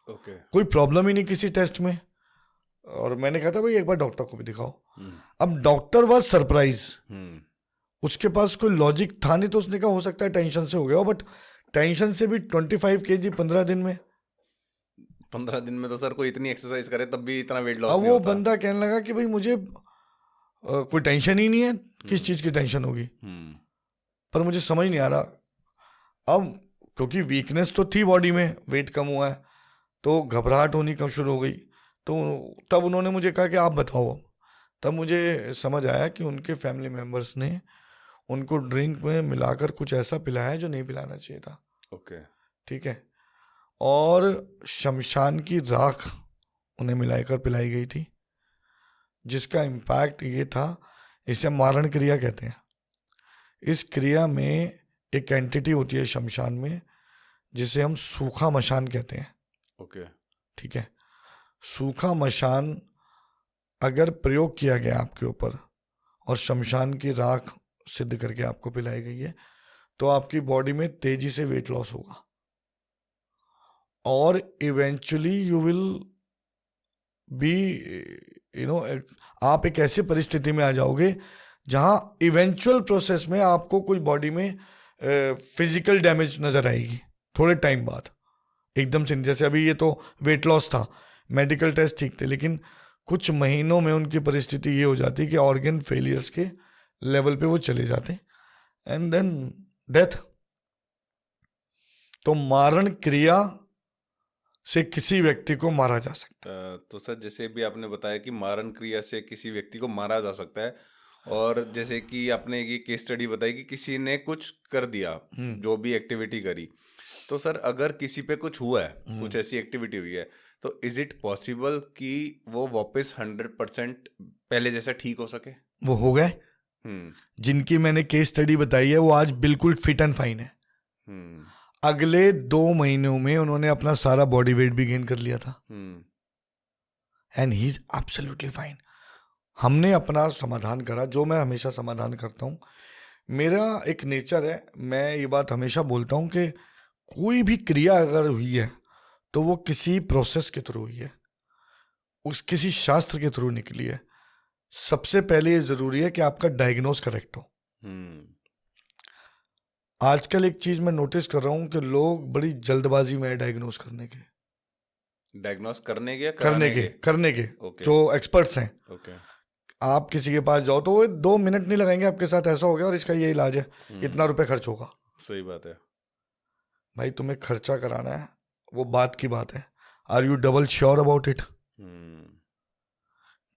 कोई प्रॉब्लम ही नहीं किसी टेस्ट में। और मैंने कहा था भाई एक बार डॉक्टर को भी दिखाओ। अब डॉक्टर वाज सरप्राइज, उसके पास कोई लॉजिक था नहीं, तो उसने कहा हो सकता है टेंशन से हो गया हो, बट टेंशन से भी 25 kg 15 दिन में।
15 दिन में तो सर कोई इतनी एक्सरसाइज करे तब भी इतना वेट लॉस
अब
नहीं
वो
होता।
बंदा कहने लगा कि भाई मुझे कोई टेंशन ही नहीं है, किस चीज़ की टेंशन होगी? पर मुझे समझ नहीं आ रहा। अब क्योंकि वीकनेस तो थी बॉडी में, वेट कम हुआ है, तो घबराहट होनी कम शुरू हो गई। तो तब उन्होंने मुझे कहा कि आप बताओ। तब मुझे समझ आया कि उनके फैमिली मेम्बर्स ने उनको ड्रिंक में मिलाकर कुछ ऐसा पिलाया जो नहीं पिलाना चाहिए था। ठीक है, और शमशान की राख उन्हें मिलाकर पिलाई गई थी, जिसका इम्पैक्ट ये था, इसे मारण क्रिया कहते हैं। इस क्रिया में एक एंटिटी होती है शमशान में, जिसे हम सूखा मशान कहते हैं। ठीक है, सूखा मशान अगर प्रयोग किया गया आपके ऊपर और शमशान की राख सिद्ध करके आपको पिलाई गई है, तो आपकी बॉडी में तेजी से वेट लॉस होगा और इवेंचुअली यू विल बी आप एक ऐसी परिस्थिति में आ जाओगे जहां इवेंचुअल प्रोसेस में आपको कोई बॉडी में फिजिकल डैमेज नजर आएगी थोड़े टाइम बाद, एकदम से नहीं। जैसे अभी ये तो वेट लॉस था, मेडिकल टेस्ट ठीक थे, लेकिन कुछ महीनों में उनकी परिस्थिति ये हो जाती है कि ऑर्गन फेलियर्स के लेवल पे वो चले जाते हैं एंड देन डेथ। तो मारण क्रिया से किसी व्यक्ति को मारा जा सकता है।
तो सर जैसे भी आपने बताया कि मारण क्रिया से किसी व्यक्ति को मारा जा सकता है, और जैसे कि आपने ये केस स्टडी बताई कि किसी ने कुछ कर दिया, जो भी एक्टिविटी करी, तो सर अगर किसी पे कुछ हुआ है, कुछ ऐसी एक्टिविटी हुई है, तो इज इट पॉसिबल कि वो वापस 100% पहले जैसा ठीक हो सके?
वो हो गए जिनकी मैंने केस स्टडी बताई है, वो आज बिल्कुल फिट एंड फाइन है। अगले 2 महीनों में उन्होंने अपना सारा बॉडी वेट भी गेन कर लिया था and he is absolutely fine. हमने अपना समाधान करा, जो मैं हमेशा समाधान करता हूं। मेरा एक नेचर है, मैं ये बात हमेशा बोलता हूं कि कोई भी क्रिया अगर हुई है तो वो किसी प्रोसेस के थ्रू हुई है, उस किसी शास्त्र के थ्रू निकली है। सबसे पहले ये जरूरी है कि आपका डायग्नोस करेक्ट हो। आजकल एक चीज मैं नोटिस कर रहा हूं कि लोग बड़ी जल्दबाजी में है डायग्नोस करने के, करने के
Okay.
जो एक्सपर्ट्स हैं।
Okay.
आप किसी के पास जाओ तो वो 2 मिनट नहीं लगाएंगे, आपके साथ ऐसा हो गया और इसका ये इलाज है, इतना रुपए खर्च होगा।
सही बात है
भाई, तुम्हें खर्चा कराना है वो बात की बात है, are you double sure about it?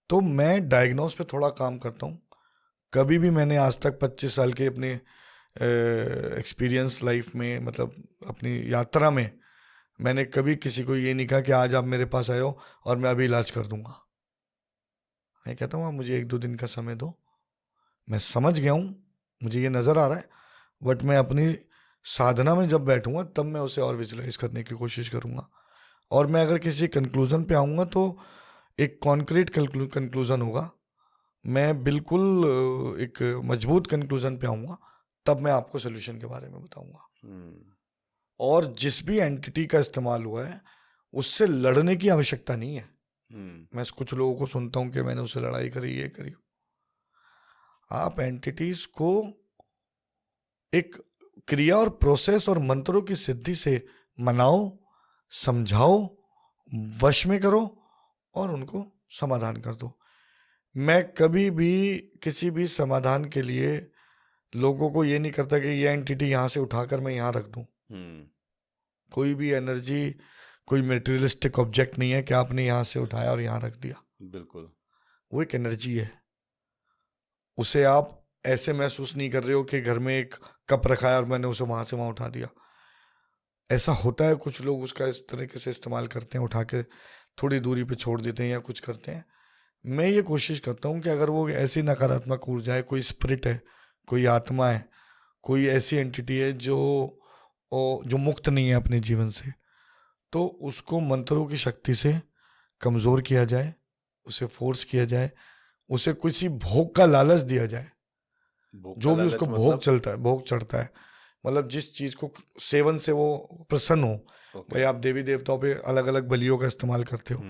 तो मैं डायग्नोस पे थोड़ा काम करता हूँ। कभी भी मैंने आज तक 25 साल के अपने एक्सपीरियंस लाइफ में, मतलब अपनी यात्रा में, मैंने कभी किसी को ये नहीं कहा कि आज आप मेरे पास आए हो और मैं अभी इलाज कर दूंगा। मैं कहता हूँ आप मुझे 1-2 दिन का समय दो, मैं समझ गया हूँ, मुझे ये नज़र आ रहा है, बट मैं अपनी साधना में जब बैठूंगा तब मैं उसे और विजुलाइज करने की कोशिश करूंगा। और मैं अगर किसी कंक्लूजन पे आऊँगा तो एक कॉन्क्रीट कंक्लूजन होगा, मैं बिल्कुल एक मजबूत कंक्लूजन पे आऊँगा, तब मैं आपको सोल्यूशन के बारे में बताऊंगा। और जिस भी एंटिटी का इस्तेमाल हुआ है उससे लड़ने की आवश्यकता नहीं है। मैं कुछ लोगों को सुनता हूं कि मैंने उससे लड़ाई करी, ये करी। आप एंटिटीज को एक क्रिया और प्रोसेस और मंत्रों की सिद्धि से मनाओ, समझाओ, वश में करो और उनको समाधान कर दो। मैं कभी भी किसी भी समाधान के लिए लोगों को ये नहीं करता कि ये एंटिटी यहां से उठाकर मैं यहां रख दूं। कोई भी एनर्जी कोई मेटेरियलिस्टिक ऑब्जेक्ट नहीं है कि आपने यहां से उठाया और यहां रख दिया।
बिल्कुल,
वो एक एनर्जी है। उसे आप ऐसे महसूस नहीं कर रहे हो कि घर में एक कप रखा है और मैंने उसे वहां से वहां उठा दिया। ऐसा होता है, कुछ लोग उसका इस तरीके से इस्तेमाल करते हैं, उठा के थोड़ी दूरी पे छोड़ देते हैं या कुछ करते हैं। मैं ये कोशिश करता हूँ कि अगर वो ऐसी नकारात्मक ऊर्जा है, कोई स्पिरिट है, कोई आत्मा है, कोई ऐसी एंटिटी है जो मुक्त नहीं है अपने जीवन से, तो उसको मंत्रों की शक्ति से कमज़ोर किया जाए, उसे फोर्स किया जाए, उसे किसी भोग का लालच दिया जाए। जो भी उसको भोग चढ़ता है, मतलब जिस चीज़ को सेवन से वो प्रसन्न हो। भाई, आप देवी देवताओं पे अलग अलग बलियों का इस्तेमाल करते हो,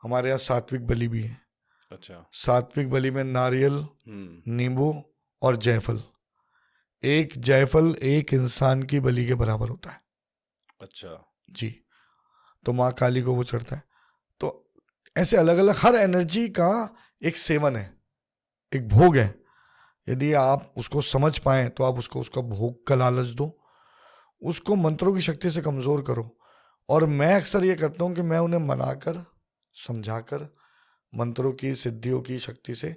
हमारे यहाँ सात्विक बलि भी है।
अच्छा।
सात्विक बलि में नारियल, नींबू और जायफल, एक जायफल एक इंसान की बलि के बराबर होता है।
अच्छा
जी। तो माँ काली को वो चढ़ता है। तो ऐसे अलग अलग हर एनर्जी का एक सेवन है, एक भोग है। यदि आप उसको समझ पाए तो आप उसको उसका भोग का लालच दो, उसको मंत्रों की शक्ति से कमजोर करो। और मैं अक्सर ये करता हूँ कि मैं उन्हें मनाकर, समझाकर, मंत्रों की सिद्धियों की शक्ति से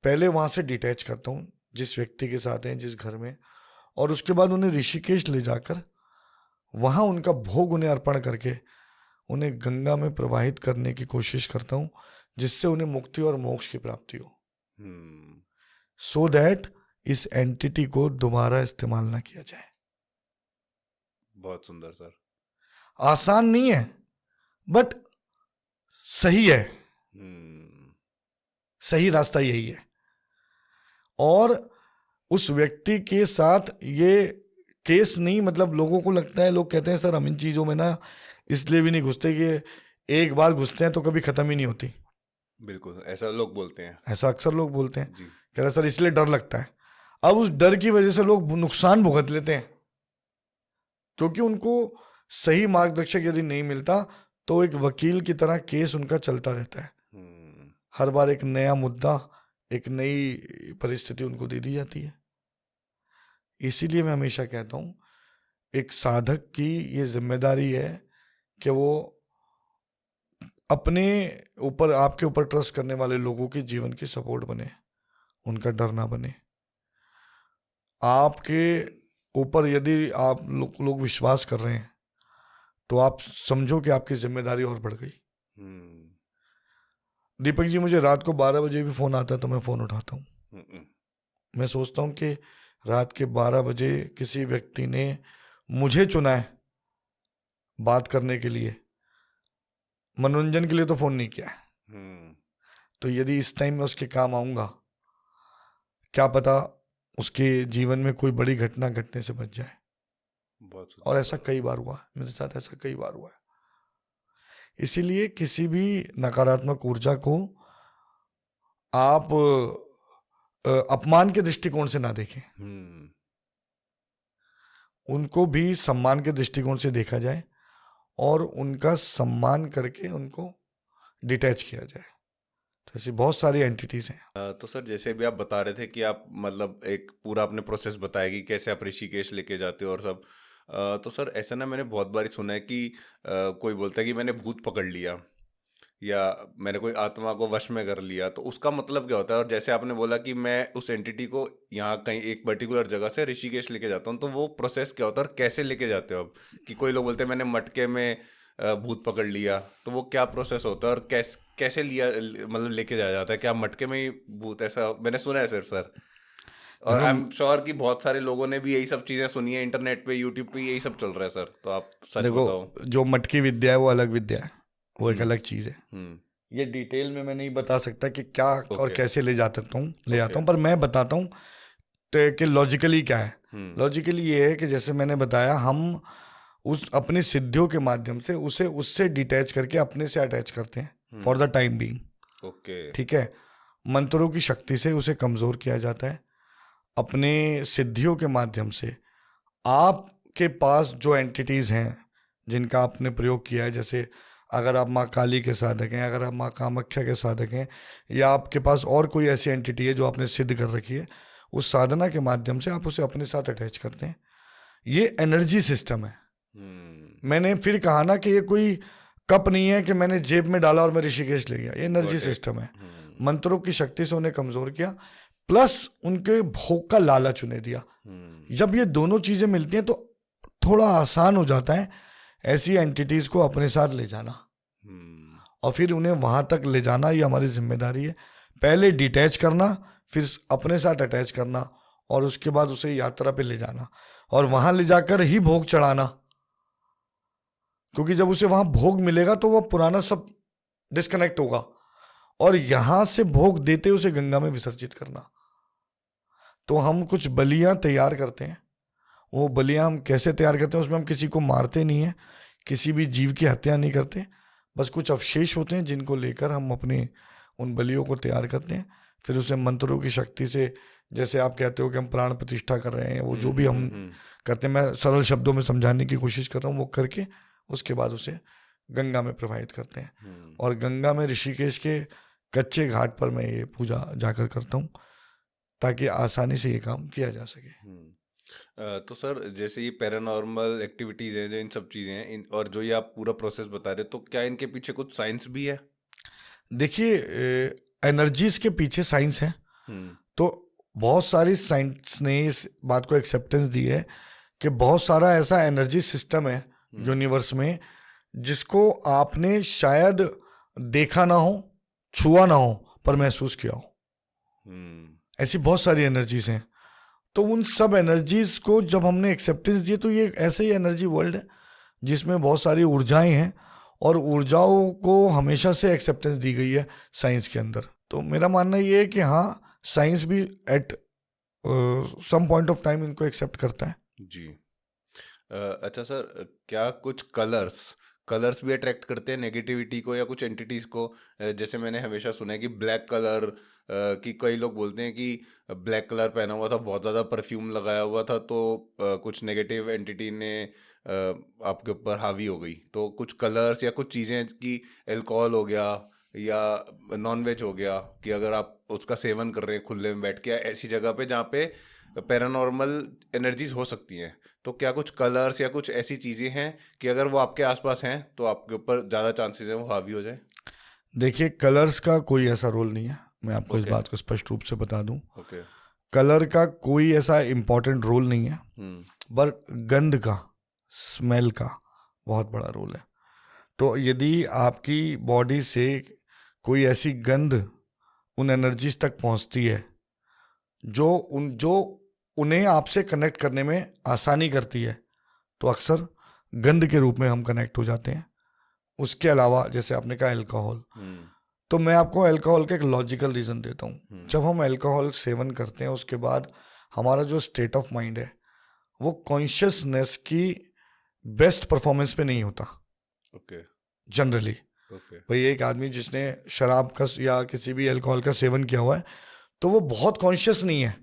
पहले वहां से डिटैच करता हूँ जिस व्यक्ति के साथ हैं, जिस घर में, और उसके बाद उन्हें ऋषिकेश ले जाकर वहां उनका भोग उन्हें अर्पण करके उन्हें गंगा में प्रवाहित करने की कोशिश करता हूं, जिससे उन्हें मुक्ति और मोक्ष की प्राप्ति हो, सो दैट इस एंटिटी को दोबारा इस्तेमाल ना किया जाए।
बहुत सुंदर सर।
आसान नहीं है बट सही है। सही रास्ता यही है। और उस व्यक्ति के साथ ये केस नहीं, मतलब लोगों को लगता है, लोग कहते हैं सर हम इन चीज़ों में ना इसलिए भी नहीं घुसते कि एक बार घुसते हैं तो कभी ख़त्म ही नहीं होती।
बिल्कुल, ऐसा लोग बोलते हैं।
ऐसा अक्सर लोग बोलते हैं,
जी।
कह रहे सर इसलिए डर लगता है। अब उस डर की वजह से लोग नुकसान भुगत लेते हैं, क्योंकि उनको सही मार्गदर्शक यदि नहीं मिलता तो एक वकील की तरह केस उनका चलता रहता है। हर बार एक नया मुद्दा, एक नई परिस्थिति उनको दे दी जाती है। इसीलिए मैं हमेशा कहता हूं, एक साधक की ये जिम्मेदारी है कि वो अपने ऊपर, आपके ऊपर ट्रस्ट करने वाले लोगों के जीवन की सपोर्ट बने, उनका डर ना बने। आपके ऊपर यदि आप लोग विश्वास कर रहे हैं तो आप समझो कि आपकी जिम्मेदारी और बढ़ गई। दीपक जी, मुझे रात को 12 बजे भी फोन आता है तो मैं फोन उठाता हूँ। मैं सोचता हूँ कि रात के 12 बजे किसी व्यक्ति ने मुझे चुना है बात करने के लिए, मनोरंजन के लिए तो फोन नहीं किया है। तो यदि इस टाइम में उसके काम आऊंगा, क्या पता उसके जीवन में कोई बड़ी घटना घटने से बच जाए। और ऐसा कई बार हुआ मेरे साथ, ऐसा कई बार हुआ है। इसीलिए किसी भी नकारात्मक ऊर्जा को आप अपमान के दृष्टिकोण से ना देखें, उनको भी सम्मान के दृष्टिकोण से देखा जाए और उनका सम्मान करके उनको डिटैच किया जाए। तो ऐसी बहुत सारी एंटिटीज हैं।
तो सर, जैसे भी आप बता रहे थे कि आप मतलब एक पूरा अपने प्रोसेस बताया कि कैसे आप ऋषिकेश लेके जाते हो और सब, तो सर ऐसा ना मैंने बहुत बार सुना है कि कोई बोलता है कि मैंने भूत पकड़ लिया या मैंने कोई आत्मा को वश में कर लिया, तो उसका मतलब क्या होता है? और जैसे आपने बोला कि मैं उस एंटिटी को यहाँ कहीं एक पर्टिकुलर जगह से ऋषिकेश लेके जाता हूँ, तो वो प्रोसेस क्या होता है और कैसे लेके जाते हो आप? कि कोई लोग बोलते हैं मैंने मटके में भूत पकड़ लिया, तो वो क्या प्रोसेस होता है और कैसे लिया, मतलब लेके जाया जाता है? क्या मटके में ही भूत, ऐसा मैंने सुना है सिर्फ सर। और आई एम श्योर कि बहुत सारे लोगों ने भी यही सब चीजें सुनी है, इंटरनेट पे, यूट्यूब पे यही सब चल रहा है सर, तो आप सच बताओ।
जो मटकी विद्या है वो अलग विद्या है, वो एक अलग चीज है। ये डिटेल में मैं नहीं बता सकता कि क्या और कैसे ले जाता हूँ, पर मैं बताता हूँ कि लॉजिकली क्या है। लॉजिकली ये है कि जैसे मैंने बताया, हम उस अपनी सिद्धियों के माध्यम से उसे उससे डिटैच करके अपने से अटैच करते हैं फॉर द टाइम बीइंग। ठीक है, मंत्रों की शक्ति से उसे कमजोर किया जाता है। अपने सिद्धियों के माध्यम से आपके पास जो एंटिटीज हैं जिनका आपने प्रयोग किया है, जैसे अगर आप माँ काली के साधक हैं, अगर आप माँ कामाख्या के साधक हैं, या आपके पास और कोई ऐसी एंटिटी है जो आपने सिद्ध कर रखी है, उस साधना के माध्यम से आप उसे अपने साथ अटैच करते हैं। ये एनर्जी सिस्टम है। मैंने फिर कहा ना कि ये कोई कप नहीं है कि मैंने जेब में डाला और मैं ऋषिकेश ले गया। ये एनर्जी सिस्टम है। मंत्रों की शक्ति से उन्हें कमजोर किया, प्लस उनके भोग का लालच उन्हें दिया। जब ये दोनों चीजें मिलती हैं तो थोड़ा आसान हो जाता है ऐसी एंटिटीज को अपने साथ ले जाना, और फिर उन्हें वहां तक ले जाना ये हमारी जिम्मेदारी है। पहले डिटैच करना, फिर अपने साथ अटैच करना, और उसके बाद उसे यात्रा पे ले जाना और वहां ले जाकर ही भोग चढ़ाना, क्योंकि जब उसे वहां भोग मिलेगा तो वह पुराना सब डिस्कनेक्ट होगा, और यहां से भोग देते उसे गंगा में विसर्जित करना। तो हम कुछ बलियां तैयार करते हैं। वो बलियां हम कैसे तैयार करते हैं? उसमें हम किसी को मारते नहीं है, किसी भी जीव की हत्या नहीं करते, बस कुछ अवशेष होते हैं जिनको लेकर हम अपने उन बलियों को तैयार करते हैं। फिर उसे मंत्रों की शक्ति से, जैसे आप कहते हो कि हम प्राण प्रतिष्ठा कर रहे हैं, वो जो भी हम करते हैं, मैं सरल शब्दों में समझाने की कोशिश कर रहा हूँ, वो करके उसके बाद उसे गंगा में प्रवाहित करते हैं। और गंगा में ऋषिकेश के कच्चे घाट पर मैं ये पूजा जाकर करता हूँ ताकि आसानी से ये काम किया जा सके।
तो सर, जैसे ये पैरानॉर्मल एक्टिविटीज हैं, जो इन सब चीजें हैं, और जो ये आप पूरा प्रोसेस बता रहे, तो क्या इनके पीछे कुछ साइंस भी है?
देखिए, एनर्जीज के पीछे साइंस है। तो बहुत सारी साइंस ने इस बात को एक्सेप्टेंस दी है कि बहुत सारा ऐसा एनर्जी सिस्टम है यूनिवर्स में जिसको आपने शायद देखा ना हो, छुआ ना हो, पर महसूस किया हो। ऐसी बहुत सारी एनर्जीज हैं। तो उन सब एनर्जीज को जब हमने एक्सेप्टेंस दिए, तो ये ऐसे ही एनर्जी वर्ल्ड है जिसमें बहुत सारी ऊर्जाएं हैं, और ऊर्जाओं को हमेशा से एक्सेप्टेंस दी गई है साइंस के अंदर। तो मेरा मानना ये है कि हाँ, साइंस भी at some point of time इनको एक्सेप्ट करता है।
जी। अच्छा सर, क्या कुछ कलर्स भी अट्रैक्ट करते हैं नेगेटिविटी को या कुछ एंटिटीज को? जैसे मैंने हमेशा सुना है कि ब्लैक कलर, कि कई लोग बोलते हैं कि ब्लैक कलर पहना हुआ था, बहुत ज़्यादा परफ्यूम लगाया हुआ था, तो कुछ नेगेटिव एंटिटी ने आपके ऊपर हावी हो गई। तो कुछ कलर्स या कुछ चीज़ें कि अल्कोहल हो गया या नॉन वेज हो गया, कि अगर आप उसका सेवन कर रहे हैं खुले में बैठ के या ऐसी जगह पे जहाँ पे पैरानॉर्मल एनर्जीज हो सकती हैं, तो क्या कुछ कलर्स या कुछ ऐसी चीज़ें हैं कि अगर वो आपके आसपास हैं तो आपके ऊपर ज़्यादा चांसेस हैं वो हावी हो जाए?
देखिए, कलर्स का कोई ऐसा रोल नहीं है, मैं आपको इस
ओके।
बात को स्पष्ट रूप से बता दूं।
ओके।
कलर का कोई ऐसा इम्पोर्टेंट रोल नहीं है, पर गंध का, स्मेल का बहुत बड़ा रोल है। तो यदि आपकी बॉडी से कोई ऐसी गंध उन एनर्जीज तक पहुंचती है जो उन्हें आपसे कनेक्ट करने में आसानी करती है, तो अक्सर गंध के रूप में हम कनेक्ट हो जाते हैं। उसके अलावा जैसे आपने कहा अल्कोहल, तो मैं आपको अल्कोहल का एक लॉजिकल रीज़न देता हूँ। जब हम अल्कोहल सेवन करते हैं उसके बाद हमारा जो स्टेट ऑफ माइंड है वो कॉन्शियसनेस की बेस्ट परफॉर्मेंस पे नहीं होता।
ओके।
जनरली भाई, एक आदमी जिसने शराब का या किसी भी अल्कोहल का सेवन किया हुआ है तो वो बहुत कॉन्शियस नहीं है।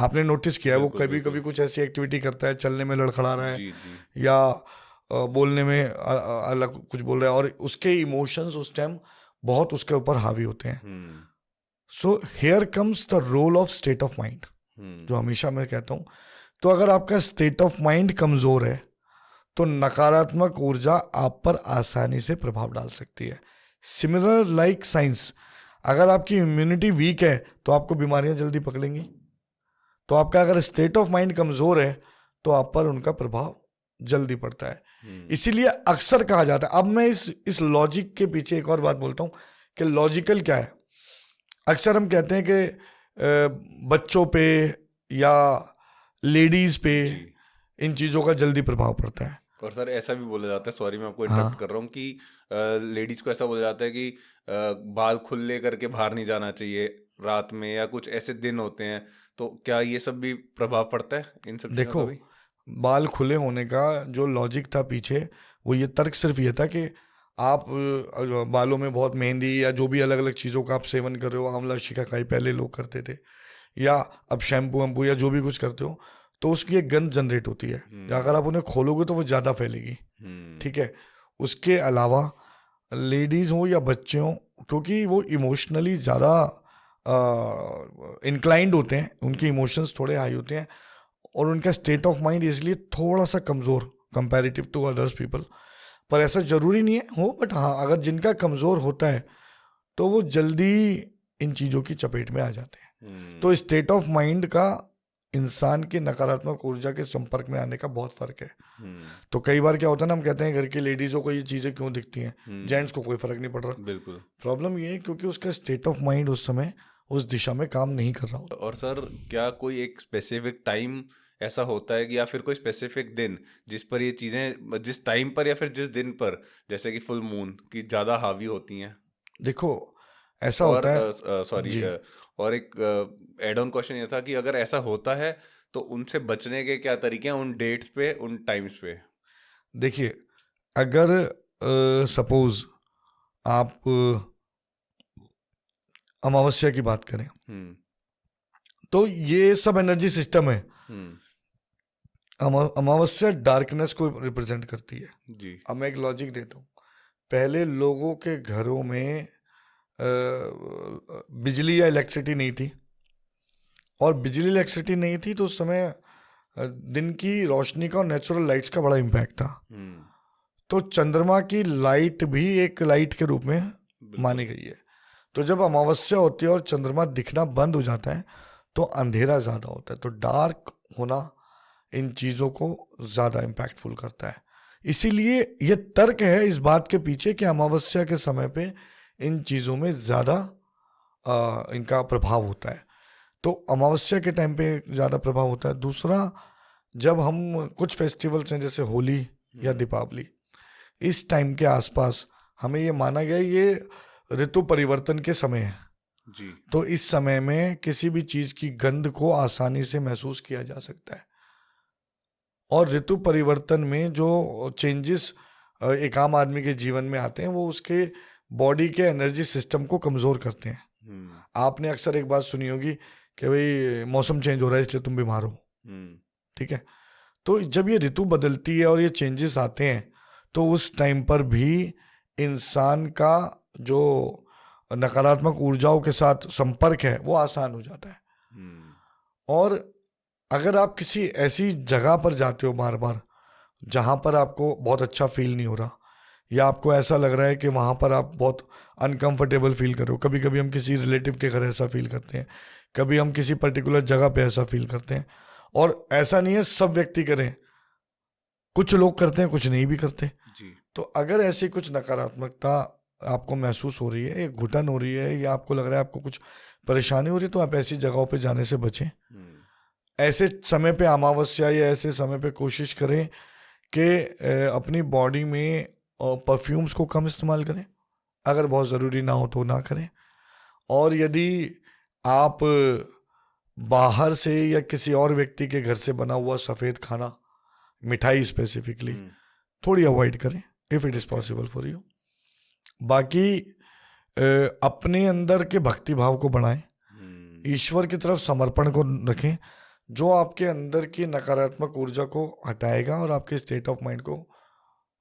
आपने नोटिस किया है वो कभी कभी कुछ ऐसी एक्टिविटी करता है, चलने में लड़खड़ा रहा है,
जी।
या बोलने में अलग कुछ बोल रहा है, और उसके इमोशंस उस टाइम बहुत उसके ऊपर हावी होते हैं। So here comes the role of state of mind, जो हमेशा मैं कहता हूँ। तो अगर आपका स्टेट ऑफ माइंड कमजोर है तो नकारात्मक ऊर्जा आप पर आसानी से प्रभाव डाल सकती है। सिमिलर लाइक साइंस, अगर आपकी इम्यूनिटी वीक है तो आपको बीमारियां जल्दी पकड़ेंगी। तो आपका अगर स्टेट ऑफ माइंड कमजोर है तो आप पर उनका प्रभाव जल्दी पड़ता है। इसीलिए अक्सर कहा जाता है, अब मैं इस लॉजिक के पीछे एक और बात बोलता हूं कि लॉजिकल क्या है। अक्सर हम कहते हैं कि बच्चों पे या लेडीज पे इन चीजों का जल्दी प्रभाव पड़ता है।
और सर ऐसा भी बोला जाता है, सॉरी मैं आपको इंटरप्ट कर रहा हूँ, कि लेडीज को ऐसा बोला जाता है कि बाल खुले करके बाहर नहीं जाना चाहिए रात में, या कुछ ऐसे दिन होते हैं। तो क्या ये सब भी प्रभाव पड़ता है इन सब चीज़ों का
देखो,
भी?
बाल खुले होने का जो लॉजिक था पीछे, वो ये तर्क सिर्फ ये था कि आप बालों में बहुत मेहंदी या जो भी अलग अलग चीज़ों का आप सेवन कर रहे हो, आंवला शिकाकाई पहले लोग करते थे, या अब शैम्पू वैम्पू या जो भी कुछ करते हो, तो उसकी एक गंध जनरेट होती है। अगर आप उन्हें खोलोगे तो वो ज़्यादा फैलेगी। ठीक है। उसके अलावा लेडीज़ हो या बच्चे हों, क्योंकि वो इमोशनली ज़्यादा इंक्लाइंड होते हैं, उनके इमोशंस थोड़े हाई होते हैं, और उनका स्टेट ऑफ माइंड इसलिए थोड़ा सा कमज़ोर कंपैरेटिव टू अदर्स पीपल। पर ऐसा ज़रूरी नहीं है हो, बट हाँ, अगर जिनका कमज़ोर होता है तो वो जल्दी इन चीज़ों की चपेट में आ जाते हैं। तो स्टेट ऑफ माइंड का इंसान की नकारात्मक ऊर्जा के संपर्क में आने का बहुत फर्क है। तो कई बार क्या होता है ना, हम कहते हैं घर की लेडीज़ों को ये चीज़ें क्यों दिखती हैं, जेंट्स को कोई फर्क नहीं पड़ रहा।
बिल्कुल।
प्रॉब्लम ये है क्योंकि उसका स्टेट ऑफ माइंड उस समय उस दिशा में काम नहीं कर रहा होता।
और सर क्या कोई एक स्पेसिफिक टाइम ऐसा होता है कि, या फिर कोई स्पेसिफिक दिन जिस पर ये चीज़ें, जिस टाइम पर या फिर जिस दिन पर, जैसे कि फुल मून की ज़्यादा हावी होती हैं?
देखो, ऐसा
और
होता है
सॉरी,
जी।
और एक एड ऑन क्वेश्चन ये था कि अगर ऐसा होता है तो उनसे बचने के क्या तरीके हैं, उन डेट्स पे, उन टाइम्स पे?
देखिए, अगर सपोज आप अमावस्या की बात करें, तो ये सब एनर्जी सिस्टम है। अमावस्या डार्कनेस को रिप्रेजेंट करती है
जी।
अब मैं एक लॉजिक देता हूँ। पहले लोगों के घरों में बिजली या इलेक्ट्रिसिटी नहीं थी, और बिजली इलेक्ट्रिसिटी नहीं थी तो उस समय दिन की रोशनी का और नेचुरल लाइट्स का बड़ा इम्पैक्ट था। तो चंद्रमा की लाइट भी एक लाइट के रूप में मानी गई है। तो जब अमावस्या होती है और चंद्रमा दिखना बंद हो जाता है तो अंधेरा ज़्यादा होता है। तो डार्क होना इन चीज़ों को ज़्यादा इम्पैक्टफुल करता है। इसीलिए ये तर्क है इस बात के पीछे कि अमावस्या के समय पे इन चीज़ों में ज़्यादा इनका प्रभाव होता है। तो अमावस्या के टाइम पे ज़्यादा प्रभाव होता है। दूसरा, जब हम कुछ फेस्टिवल्स हैं जैसे होली या दीपावली, इस टाइम के आसपास हमें ये माना गया ये ऋतु परिवर्तन के समय है।
जी।
तो इस समय में किसी भी चीज की गंध को आसानी से महसूस किया जा सकता है। और ऋतु परिवर्तन में जो चेंजेस एक आम आदमी के जीवन में आते हैं वो उसके बॉडी के एनर्जी सिस्टम को कमजोर करते हैं। आपने अक्सर एक बात सुनी होगी कि भाई मौसम चेंज हो रहा है इसलिए तुम बीमार हो, ठीक है। तो जब ये ऋतु बदलती है और ये चेंजेस आते हैं तो उस टाइम पर भी इंसान का जो नकारात्मक ऊर्जाओं के साथ संपर्क है वो आसान हो जाता है। और अगर आप किसी ऐसी जगह पर जाते हो बार बार जहां पर आपको बहुत अच्छा फील नहीं हो रहा, या आपको ऐसा लग रहा है कि वहां पर आप बहुत अनकंफर्टेबल फील कर रहे हो, कभी कभी हम किसी रिलेटिव के घर ऐसा फील करते हैं, कभी हम किसी पर्टिकुलर जगह पे ऐसा फील करते हैं। और ऐसा नहीं है सब व्यक्ति करें, कुछ लोग करते हैं, कुछ नहीं भी करते
जी।
तो अगर ऐसी कुछ नकारात्मकता आपको महसूस हो रही है, एक घुटन हो रही है, या आपको लग रहा है आपको कुछ परेशानी हो रही है, तो आप ऐसी जगहों पे जाने से बचें। ऐसे समय पे अमावस्या या ऐसे समय पे कोशिश करें कि अपनी बॉडी में परफ्यूम्स को कम इस्तेमाल करें, अगर बहुत ज़रूरी ना हो तो ना करें। और यदि आप बाहर से या किसी और व्यक्ति के घर से बना हुआ सफ़ेद खाना, मिठाई स्पेसिफिकली थोड़ी अवॉइड करें if it is possible for you. बाकी अपने अंदर के भक्ति भाव को बढ़ाएं, ईश्वर की तरफ समर्पण को रखें, जो आपके अंदर की नकारात्मक ऊर्जा को हटाएगा और आपके स्टेट ऑफ माइंड को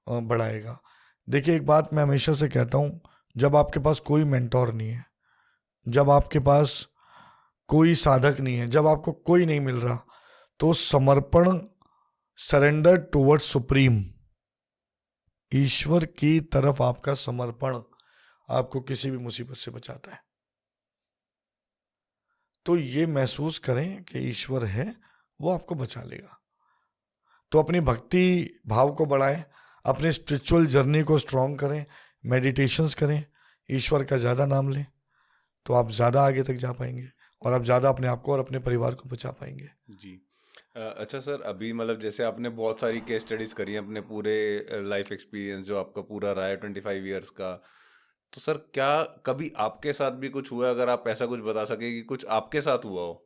बढ़ाएगा। देखिए, एक बात मैं हमेशा से कहता हूँ, जब आपके पास कोई मेंटोर नहीं है, जब आपके पास कोई साधक नहीं है, जब आपको कोई नहीं मिल रहा, तो समर्पण, सरेंडर टुवर्ड्स सुप्रीम, ईश्वर की तरफ आपका समर्पण आपको किसी भी मुसीबत से बचाता है। तो ये महसूस करें कि ईश्वर है, वो आपको बचा लेगा। तो अपनी भक्ति भाव को बढ़ाएं, अपनी स्पिरिचुअल जर्नी को स्ट्रॉन्ग करें, मेडिटेशंस करें, ईश्वर का ज़्यादा नाम लें, तो आप ज़्यादा आगे तक जा पाएंगे और आप ज़्यादा अपने आप को और अपने परिवार को बचा पाएंगे।
जी। अच्छा सर, अभी मतलब जैसे आपने बहुत सारी केस स्टडीज करी हैं अपने पूरे लाइफ एक्सपीरियंस जो आपका पूरा रहा है 25 ईयर्स का, तो सर क्या कभी आपके साथ भी कुछ हुआ है? अगर आप ऐसा कुछ बता सके कि कुछ आपके साथ हुआ हो,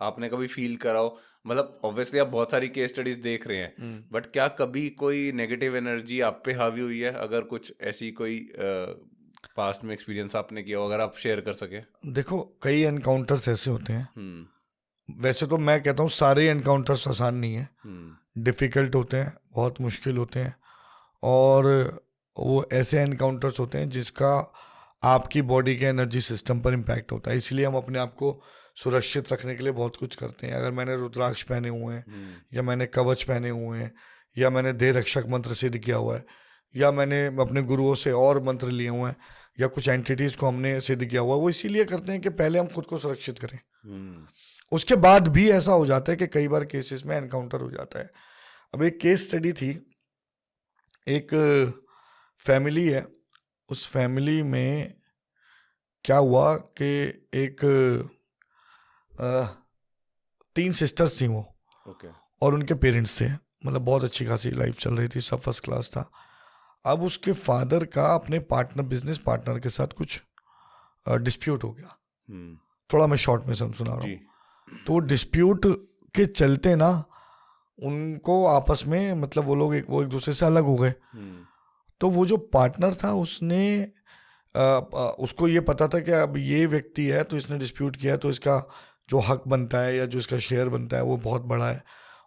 आपने कभी फील करा हो, मतलब ऑब्वियसली आप बहुत सारी केस स्टडीज देख रहे हैं, बट क्या कभी कोई नेगेटिव एनर्जी आप पे हावी हुई है? अगर कुछ ऐसी कोई पास्ट में एक्सपीरियंस आपने किया हो, अगर आप शेयर कर सके।
देखो, कई एनकाउंटर्स ऐसे होते हैं, वैसे तो मैं कहता हूँ सारे एनकाउंटर्स आसान नहीं है, डिफ़िकल्ट होते हैं, बहुत मुश्किल होते हैं। और वो ऐसे एनकाउंटर्स होते हैं जिसका आपकी बॉडी के एनर्जी सिस्टम पर इम्पैक्ट होता है, इसलिए हम अपने आप को सुरक्षित रखने के लिए बहुत कुछ करते हैं। अगर मैंने रुद्राक्ष पहने हुए हैं, या मैंने कवच पहने हुए हैं, या मैंने देह रक्षक मंत्र सिद्ध किया हुआ है, या मैंने अपने गुरुओं से और मंत्र लिए हुए हैं, या कुछ एंटिटीज़ को हमने सिद्ध किया हुआ है, वो इसीलिए करते हैं कि पहले हम खुद को सुरक्षित करें। उसके बाद भी ऐसा हो जाता है कि कई बार केसेस में एनकाउंटर हो जाता है। अब एक केस स्टडी थी, एक फैमिली है, उस फैमिली में क्या हुआ कि एक 3 सिस्टर्स थी वो, और उनके पेरेंट्स थे, मतलब बहुत अच्छी खासी लाइफ चल रही थी, सब फर्स्ट क्लास था। अब उसके फादर का अपने पार्टनर, बिजनेस पार्टनर के साथ कुछ डिस्प्यूट हो गया। थोड़ा मैं शॉर्ट में सुना रहा हूँ। तो डिस्प्यूट के चलते ना उनको आपस में, मतलब वो एक दूसरे से अलग हो गए। तो वो जो पार्टनर था उसने उसको ये पता था कि अब ये व्यक्ति है तो इसने डिस्प्यूट किया, तो इसका जो हक बनता है या जो इसका शेयर बनता है वो बहुत बड़ा है,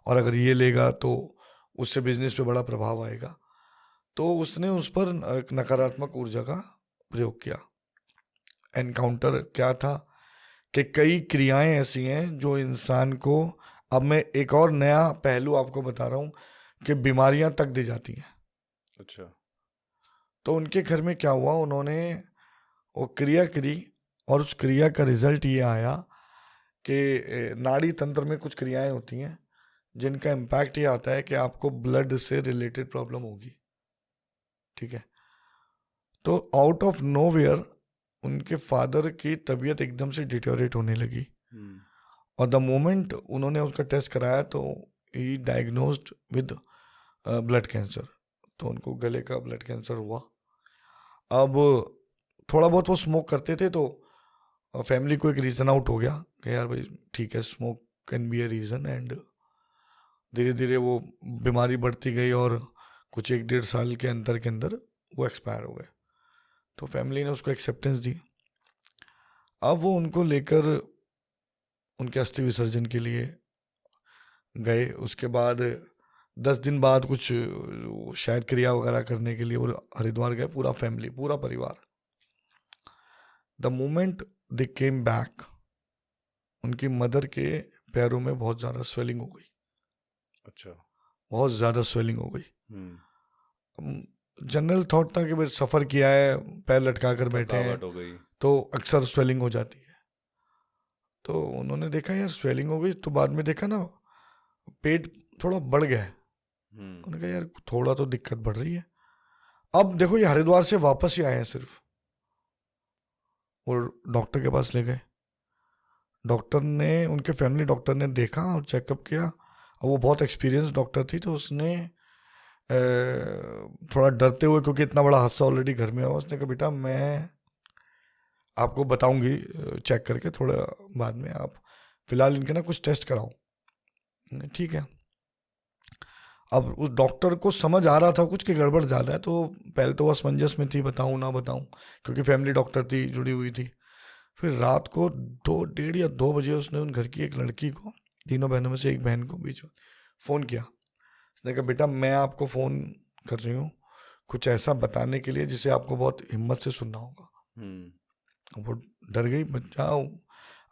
और अगर ये लेगा तो उससे बिजनेस पे बड़ा प्रभाव आएगा। तो उसने उस पर एक नकारात्मक ऊर्जा का प्रयोग किया। एनकाउंटर क्या था कि कई क्रियाएं ऐसी हैं जो इंसान को, अब मैं एक और नया पहलू आपको बता रहा हूँ कि बीमारियां तक दी जाती हैं।
अच्छा।
तो उनके घर में क्या हुआ, उन्होंने वो क्रिया करी और उस क्रिया का रिजल्ट ये आया कि नाड़ी तंत्र में कुछ क्रियाएं होती हैं जिनका इम्पैक्ट ये आता है कि आपको ब्लड से रिलेटेड प्रॉब्लम होगी, ठीक है। तो आउट ऑफ नोवेयर उनके फादर की तबीयत एकदम से डिटोरेट होने लगी, और द मोमेंट उन्होंने उसका टेस्ट कराया तो ही डायग्नोज्ड विद ब्लड कैंसर। तो उनको गले का ब्लड कैंसर हुआ। अब थोड़ा बहुत वो स्मोक करते थे, तो और फैमिली को एक रीज़न आउट हो गया कि यार भाई ठीक है, smoke can be a reason, and धीरे धीरे वो बीमारी बढ़ती गई और कुछ 1-1.5 साल के अंदर वो एक्सपायर हो गए। तो फैमिली ने उसको एक्सेप्टेंस दी। अब वो उनको लेकर उनके अस्थि विसर्जन के लिए गए। उसके बाद 10 दिन बाद कुछ शायद क्रिया वगैरह करने के लिए वो हरिद्वार गए, पूरा फैमिली, पूरा परिवार। The moment they came back, उनकी मदर के पैरों में बहुत ज़्यादा स्वेलिंग हो गई।
अच्छा।
बहुत ज़्यादा स्वेलिंग हो गई।
हम्म।
जनरल थॉट था कि भाई सफ़र किया है, पैर लटका कर बैठे हैं,
थकावट हो गई।
तो अक्सर स्वेलिंग हो जाती है। तो उन्होंने देखा यार स्वेलिंग हो गई, तो बाद में देखा ना पेट थोड़ा बढ़ गया है। उन्होंने कहा यार थोड़ा तो दिक्कत बढ़ रही है। अब देखो ये हरिद्वार से वापस ही आए हैं सिर्फ, और डॉक्टर के पास ले गए। डॉक्टर ने, उनके फैमिली डॉक्टर ने देखा और चेकअप किया, और वो बहुत एक्सपीरियंस डॉक्टर थी, तो उसने थोड़ा डरते हुए, क्योंकि इतना बड़ा हादसा ऑलरेडी घर में हुआ, उसने कहा बेटा मैं आपको बताऊंगी चेक करके थोड़ा बाद में, आप फिलहाल इनके ना कुछ टेस्ट कराओ। ठीक है। अब उस डॉक्टर को समझ आ रहा था कुछ कि गड़बड़ ज़्यादा है, तो पहले तो वो असमंजस में थी, बताऊं ना बताऊं, क्योंकि फैमिली डॉक्टर थी, जुड़ी हुई थी। फिर रात को 2, 1:30 या 2 बजे उसने उन घर की एक लड़की को, तीनों बहनों में से एक बहन को बीच में फ़ोन किया। उसने कहा बेटा मैं आपको फ़ोन कर रही हूँ कुछ ऐसा बताने के लिए जिसे आपको बहुत हिम्मत से सुनना होगा। वो डर गई, बच्चा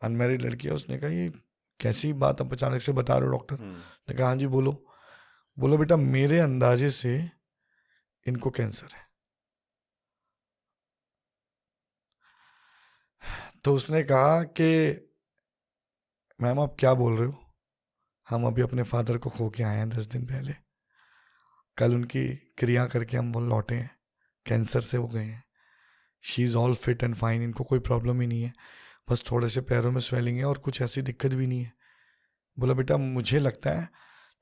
अनमैरिड लड़की है। उसने कहा ये कैसी बात आप अचानक से बता रहे हो डॉक्टर? उसने कहा हाँ जी बोलो। बोलो बेटा मेरे अंदाजे से इनको कैंसर है। तो उसने कहा कि मैम आप क्या बोल रहे हो, हम अभी अपने फादर को खो के आए हैं 10 दिन पहले, कल उनकी क्रिया करके हम वो लौटे हैं, कैंसर से हो गए हैं, she is all fit and fine, इनको कोई प्रॉब्लम ही नहीं है, बस थोड़े से पैरों में स्वेलिंग है और कुछ ऐसी दिक्कत भी नहीं है। बोला बेटा मुझे लगता है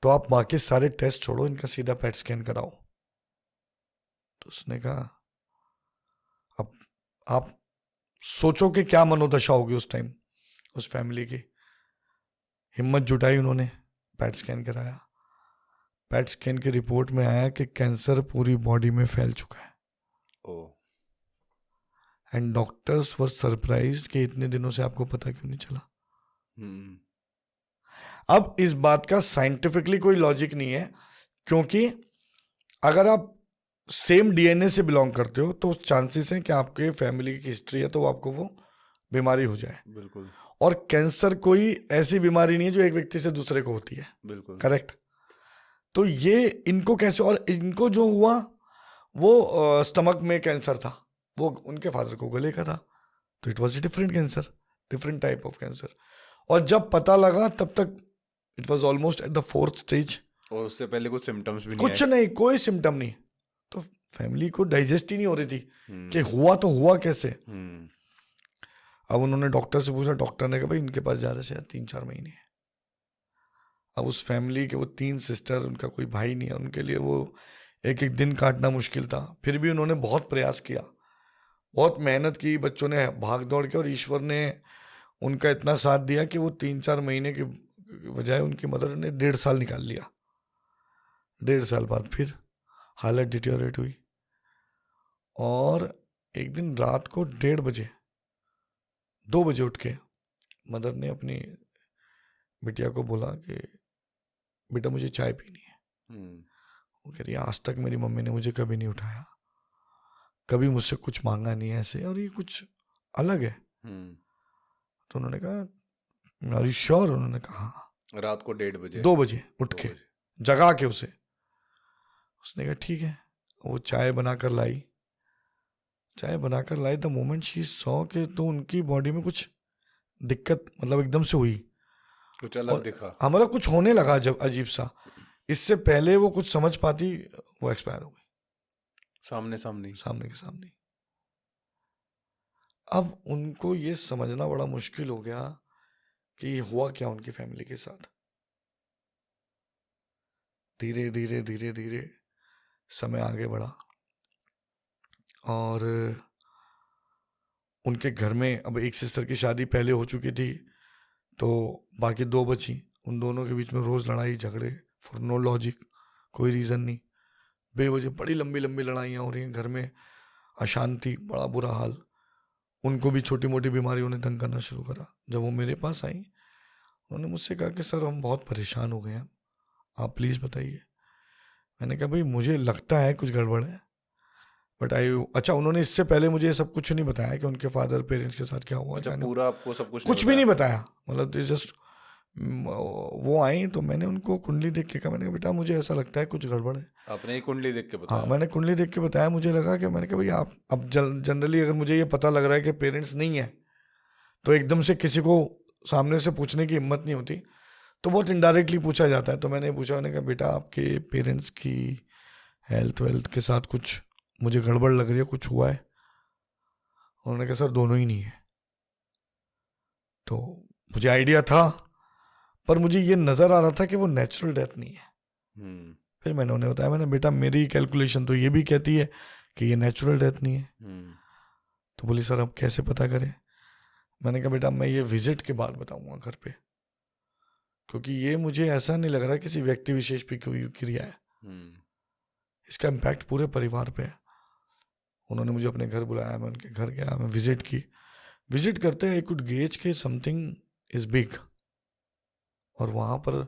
तो आप बाकी सारे टेस्ट छोड़ो, इनका सीधा पेट स्कैन कराओ। तो उसने कहा अब आप सोचो कि क्या मनोदशा होगी उस टाइम उस फैमिली की। हिम्मत जुटाई उन्होंने, पेट स्कैन कराया। पेट स्कैन की रिपोर्ट में आया कि कैंसर पूरी बॉडी में फैल चुका है। एंड डॉक्टर्स वर सरप्राइज्ड कि इतने दिनों से आपको पता क्यों नहीं चला। अब इस बात का साइंटिफिकली कोई लॉजिक नहीं है, क्योंकि अगर आप सेम डीएनए से बिलोंग करते हो तो चांसेस हैं कि आपके फैमिली की हिस्ट्री है तो आपको वो बीमारी हो जाए।
बिल्कुल।
और कैंसर कोई ऐसी बीमारी नहीं है जो एक व्यक्ति से दूसरे को होती है।
बिल्कुल
करेक्ट। तो ये इनको कैसे, और इनको जो हुआ वो स्टमक में कैंसर था, वो उनके फादर को गले का था, तो it was a different cancer, different type of cancer. और जब पता लगा तब तक it was almost at the 4th stage.
और उससे पहले कुछ सिम्टम्स भी नहीं
कुछ
आए?
नहीं, कोई सिम्टम नहीं। तो फैमिली को डाइजेस्ट ही नहीं हो रही थी कि
हम्म।
हुआ तो हुआ कैसे।
हम्म।
अब उन्होंने डॉक्टर से पूछा, डॉक्टर ने कहा भाई इनके पास ज़्यादा से ज़्यादा 3-4 महीने हैं। अब उस फैमिली के वो 3 सिस्टर, उनका कोई भाई नहीं है, उनके लिए वो एक एक दिन काटना मुश्किल था। फिर भी उन्होंने बहुत प्रयास किया, बहुत मेहनत की, बच्चों ने भाग दौड़ के, और ईश्वर ने उनका इतना साथ दिया कि वो 3-4 महीने की बजाय उनकी मदर ने 1.5 साल निकाल लिया। 1.5 साल बाद फिर हालत डिटेरियोरेट हुई, और एक दिन रात को 1:30 बजे, 2 बजे उठ के मदर ने अपनी बिटिया को बोला कि बेटा मुझे चाय पीनी है। वो कह रही है आज तक मेरी मम्मी ने मुझे कभी नहीं उठाया, कभी मुझसे कुछ मांगा नहीं है ऐसे, और ये कुछ अलग है। तो उन्होंने कहा आर यू श्योर? उन्होंने कहा हाँ।
रात को 1:30 बजे?
2 बजे उठ
2
के
बजे।
जगा के उसे। उसने कहा ठीक है। वो चाय बनाकर लाई, चाय बनाकर लाई। द मोमेंट शी सॉ के, तो उनकी बॉडी में कुछ दिक्कत मतलब एकदम से हुई,
कुछ अलग
और
दिखा?
हमारा कुछ होने लगा जब अजीब सा। इससे पहले वो कुछ समझ पाती, वो एक्सपायर हो गई
सामने सामने ही?
सामने के सामने। अब उनको ये समझना बड़ा मुश्किल हो गया कि ये हुआ क्या उनकी फैमिली के साथ। धीरे धीरे धीरे धीरे समय आगे बढ़ा, और उनके घर में अब एक सिस्टर की शादी पहले हो चुकी थी, तो बाकी 2 बची, उन दोनों के बीच में रोज़ लड़ाई झगड़े फॉर नो लॉजिक, कोई रीज़न नहीं, बेवजह बड़ी लंबी लंबी लड़ाइयाँ हो रही हैं घर में, अशांति, बड़ा बुरा हाल। उनको भी छोटी मोटी बीमारियों ने तंग करना शुरू करा। जब वो मेरे पास आई, उन्होंने मुझसे कहा कि सर हम बहुत परेशान हो गए हैं, आप प्लीज़ बताइए। मैंने कहा भाई मुझे लगता है कुछ गड़बड़ है, बट अच्छा उन्होंने इससे पहले मुझे सब कुछ नहीं बताया कि उनके फादर पेरेंट्स के साथ क्या हुआ।
अच्छा, पूरा आपको सब
कुछ भी नहीं बताया, मतलब जस्ट वो आई तो मैंने उनको कुंडली देख के कहा, मैंने कहा बेटा मुझे ऐसा लगता है कुछ गड़बड़ है।
आपने कुंडली देख के बताया?
हाँ, मैंने कुंडली देख के बताया। मुझे लगा कि मैंने कहा भैया आप अब जनरली अगर मुझे ये पता लग रहा है कि पेरेंट्स नहीं है, तो एकदम से किसी को सामने से पूछने की हिम्मत नहीं होती, तो बहुत इनडायरेक्टली पूछा जाता है। तो मैंने पूछा, मैंने कहा बेटा आपके पेरेंट्स की हेल्थ वेल्थ के साथ कुछ मुझे गड़बड़ लग रही है, कुछ हुआ है? उन्होंने कहा सर दोनों ही नहीं है। तो मुझे आइडिया था, पर मुझे ये नज़र आ रहा था कि वो नेचुरल डेथ नहीं है। फिर मैंने उन्हें बताया, मैंने बेटा मेरी कैलकुलेशन तो ये भी कहती है कि ये नेचुरल डेथ नहीं है। तो बोली सर अब कैसे पता करें? मैंने कहा बेटा मैं ये विजिट के बाद बताऊंगा घर पे, क्योंकि ये मुझे ऐसा नहीं लग रहा किसी व्यक्ति विशेष पे कोई क्रिया है, इसका इम्पैक्ट पूरे परिवार पे है। उन्होंने मुझे अपने घर बुलाया, मैं उनके घर गया, मैं विजिट की। विजिट करते आई कुड गेज के समथिंग इज बिग, और वहाँ पर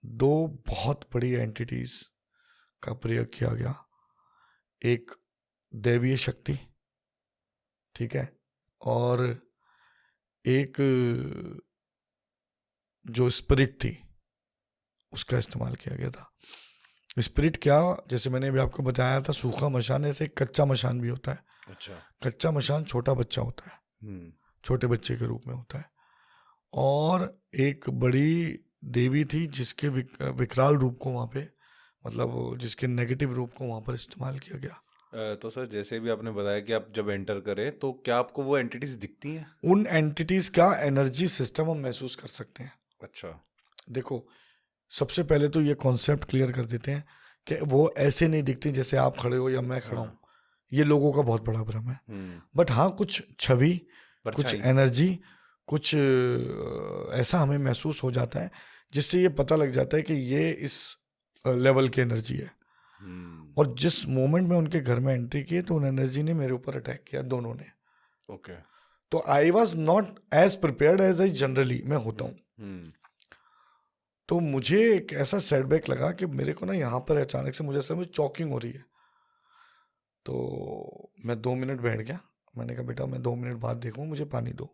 2 बहुत बड़ी एंटिटीज का प्रयोग किया गया। एक दैवीय शक्ति, ठीक है, और एक जो स्पिरिट थी उसका इस्तेमाल किया गया था। स्पिरिट क्या, जैसे मैंने अभी आपको बताया था सूखा मशान, ऐसे कच्चा मशान भी होता है।
अच्छा।
कच्चा मशान छोटा बच्चा होता है, छोटे बच्चे के रूप में होता है। और एक बड़ी देवी थी जिसके विकराल रूप को वहाँ पे, मतलब जिसके नेगेटिव रूप को वहाँ पर इस्तेमाल किया गया।
तो सर जैसे भी आपने बताया कि आप जब एंटर करें तो क्या आपको वो एंटिटीज दिखती हैं?
उन एंटिटीज का एनर्जी सिस्टम हम महसूस कर सकते हैं।
अच्छा।
देखो सबसे पहले तो ये कॉन्सेप्ट क्लियर कर देते हैं कि वो ऐसे नहीं दिखती जैसे आप खड़े हो या मैं खड़ा हूँ, ये लोगों का बहुत बड़ा भ्रम है। बट हाँ, कुछ छवि, कुछ एनर्जी, कुछ ऐसा हमें महसूस हो जाता है जिससे ये पता लग जाता है कि ये इस लेवल की एनर्जी है। और जिस मोमेंट में उनके घर में एंट्री की तो उन एनर्जी ने मेरे ऊपर अटैक किया, दोनों ने।
ओके।
तो I was not as prepared as I generally मैं होता हूँ। तो मुझे एक ऐसा सेटबैक लगा कि मेरे को ना यहाँ पर अचानक से मुझे ऐसा मुझे चॉकिंग हो रही है। तो मैं 2 मिनट बैठ गया, मैंने कहा बेटा मैं 2 मिनट बाद देखूँ, मुझे पानी दो।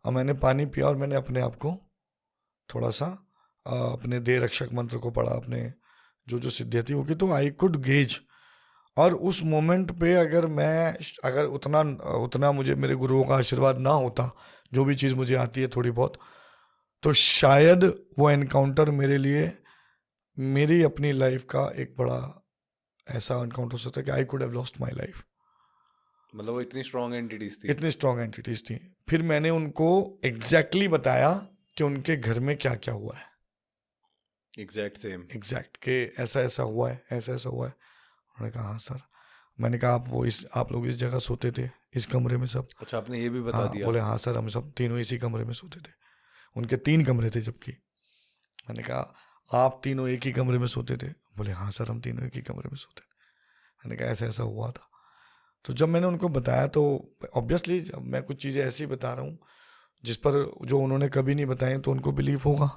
अब मैंने पानी पिया और मैंने अपने आप को थोड़ा सा अपने देह रक्षक मंत्र को पढ़ा, अपने जो जो सिद्धियाँ थी वो की, तो आई कुड गेज। और उस मोमेंट पे अगर उतना मुझे मेरे गुरुओं का आशीर्वाद ना होता, जो भी चीज़ मुझे आती है थोड़ी बहुत, तो शायद वो एनकाउंटर मेरे लिए मेरी अपनी लाइफ का एक बड़ा ऐसा एनकाउंटर हो सकता है कि I could have lost my life.
मतलब वो इतनी स्ट्रॉन्ग एंटिटीज थी?
इतनी स्ट्रॉन्ग एंटिटीज थी। फिर मैंने उनको एग्जैक्टली बताया कि उनके घर में क्या क्या हुआ है। एग्जैक्ट कि ऐसा ऐसा हुआ है, ऐसा ऐसा हुआ है। उन्होंने कहा हाँ सर। मैंने कहा आप लोग इस जगह सोते थे, इस कमरे में सब?
अच्छा, आपने ये भी बता दिया?
बोले हाँ सर, हम सब तीनों इसी कमरे में सोते थे। उनके 3 कमरे थे जबकि। मैंने कहा आप तीनों एक ही कमरे में सोते थे? बोले हाँ सर, हम तीनों एक ही कमरे में सोते थे। मैंने कहा ऐसा ऐसा हुआ था। तो जब मैंने उनको बताया तो ऑब्वियसली मैं कुछ चीज़ें ऐसी बता रहा हूँ जिस पर जो उन्होंने कभी नहीं बताई तो उनको बिलीव होगा।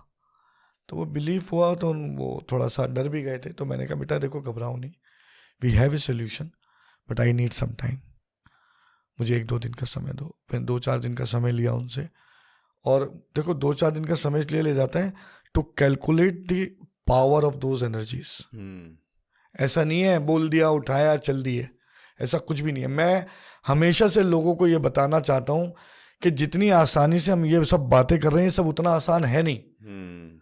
तो वो बिलीव हुआ, तो वो थोड़ा सा डर भी गए थे। तो मैंने कहा बेटा देखो घबराओ नहीं, we have a solution, but I need some time, मुझे 1-2 दिन का समय दो। मैंने 2-4 दिन का समय लिया उनसे। और देखो 2-4 दिन का समय इसलिए ले जाता है to calculate the power of those energies. ऐसा नहीं है बोल दिया उठाया चल दिए, ऐसा कुछ भी नहीं है। मैं हमेशा से लोगों को ये बताना चाहता हूँ कि जितनी आसानी से हम ये सब बातें कर रहे हैं, सब उतना आसान है नहीं।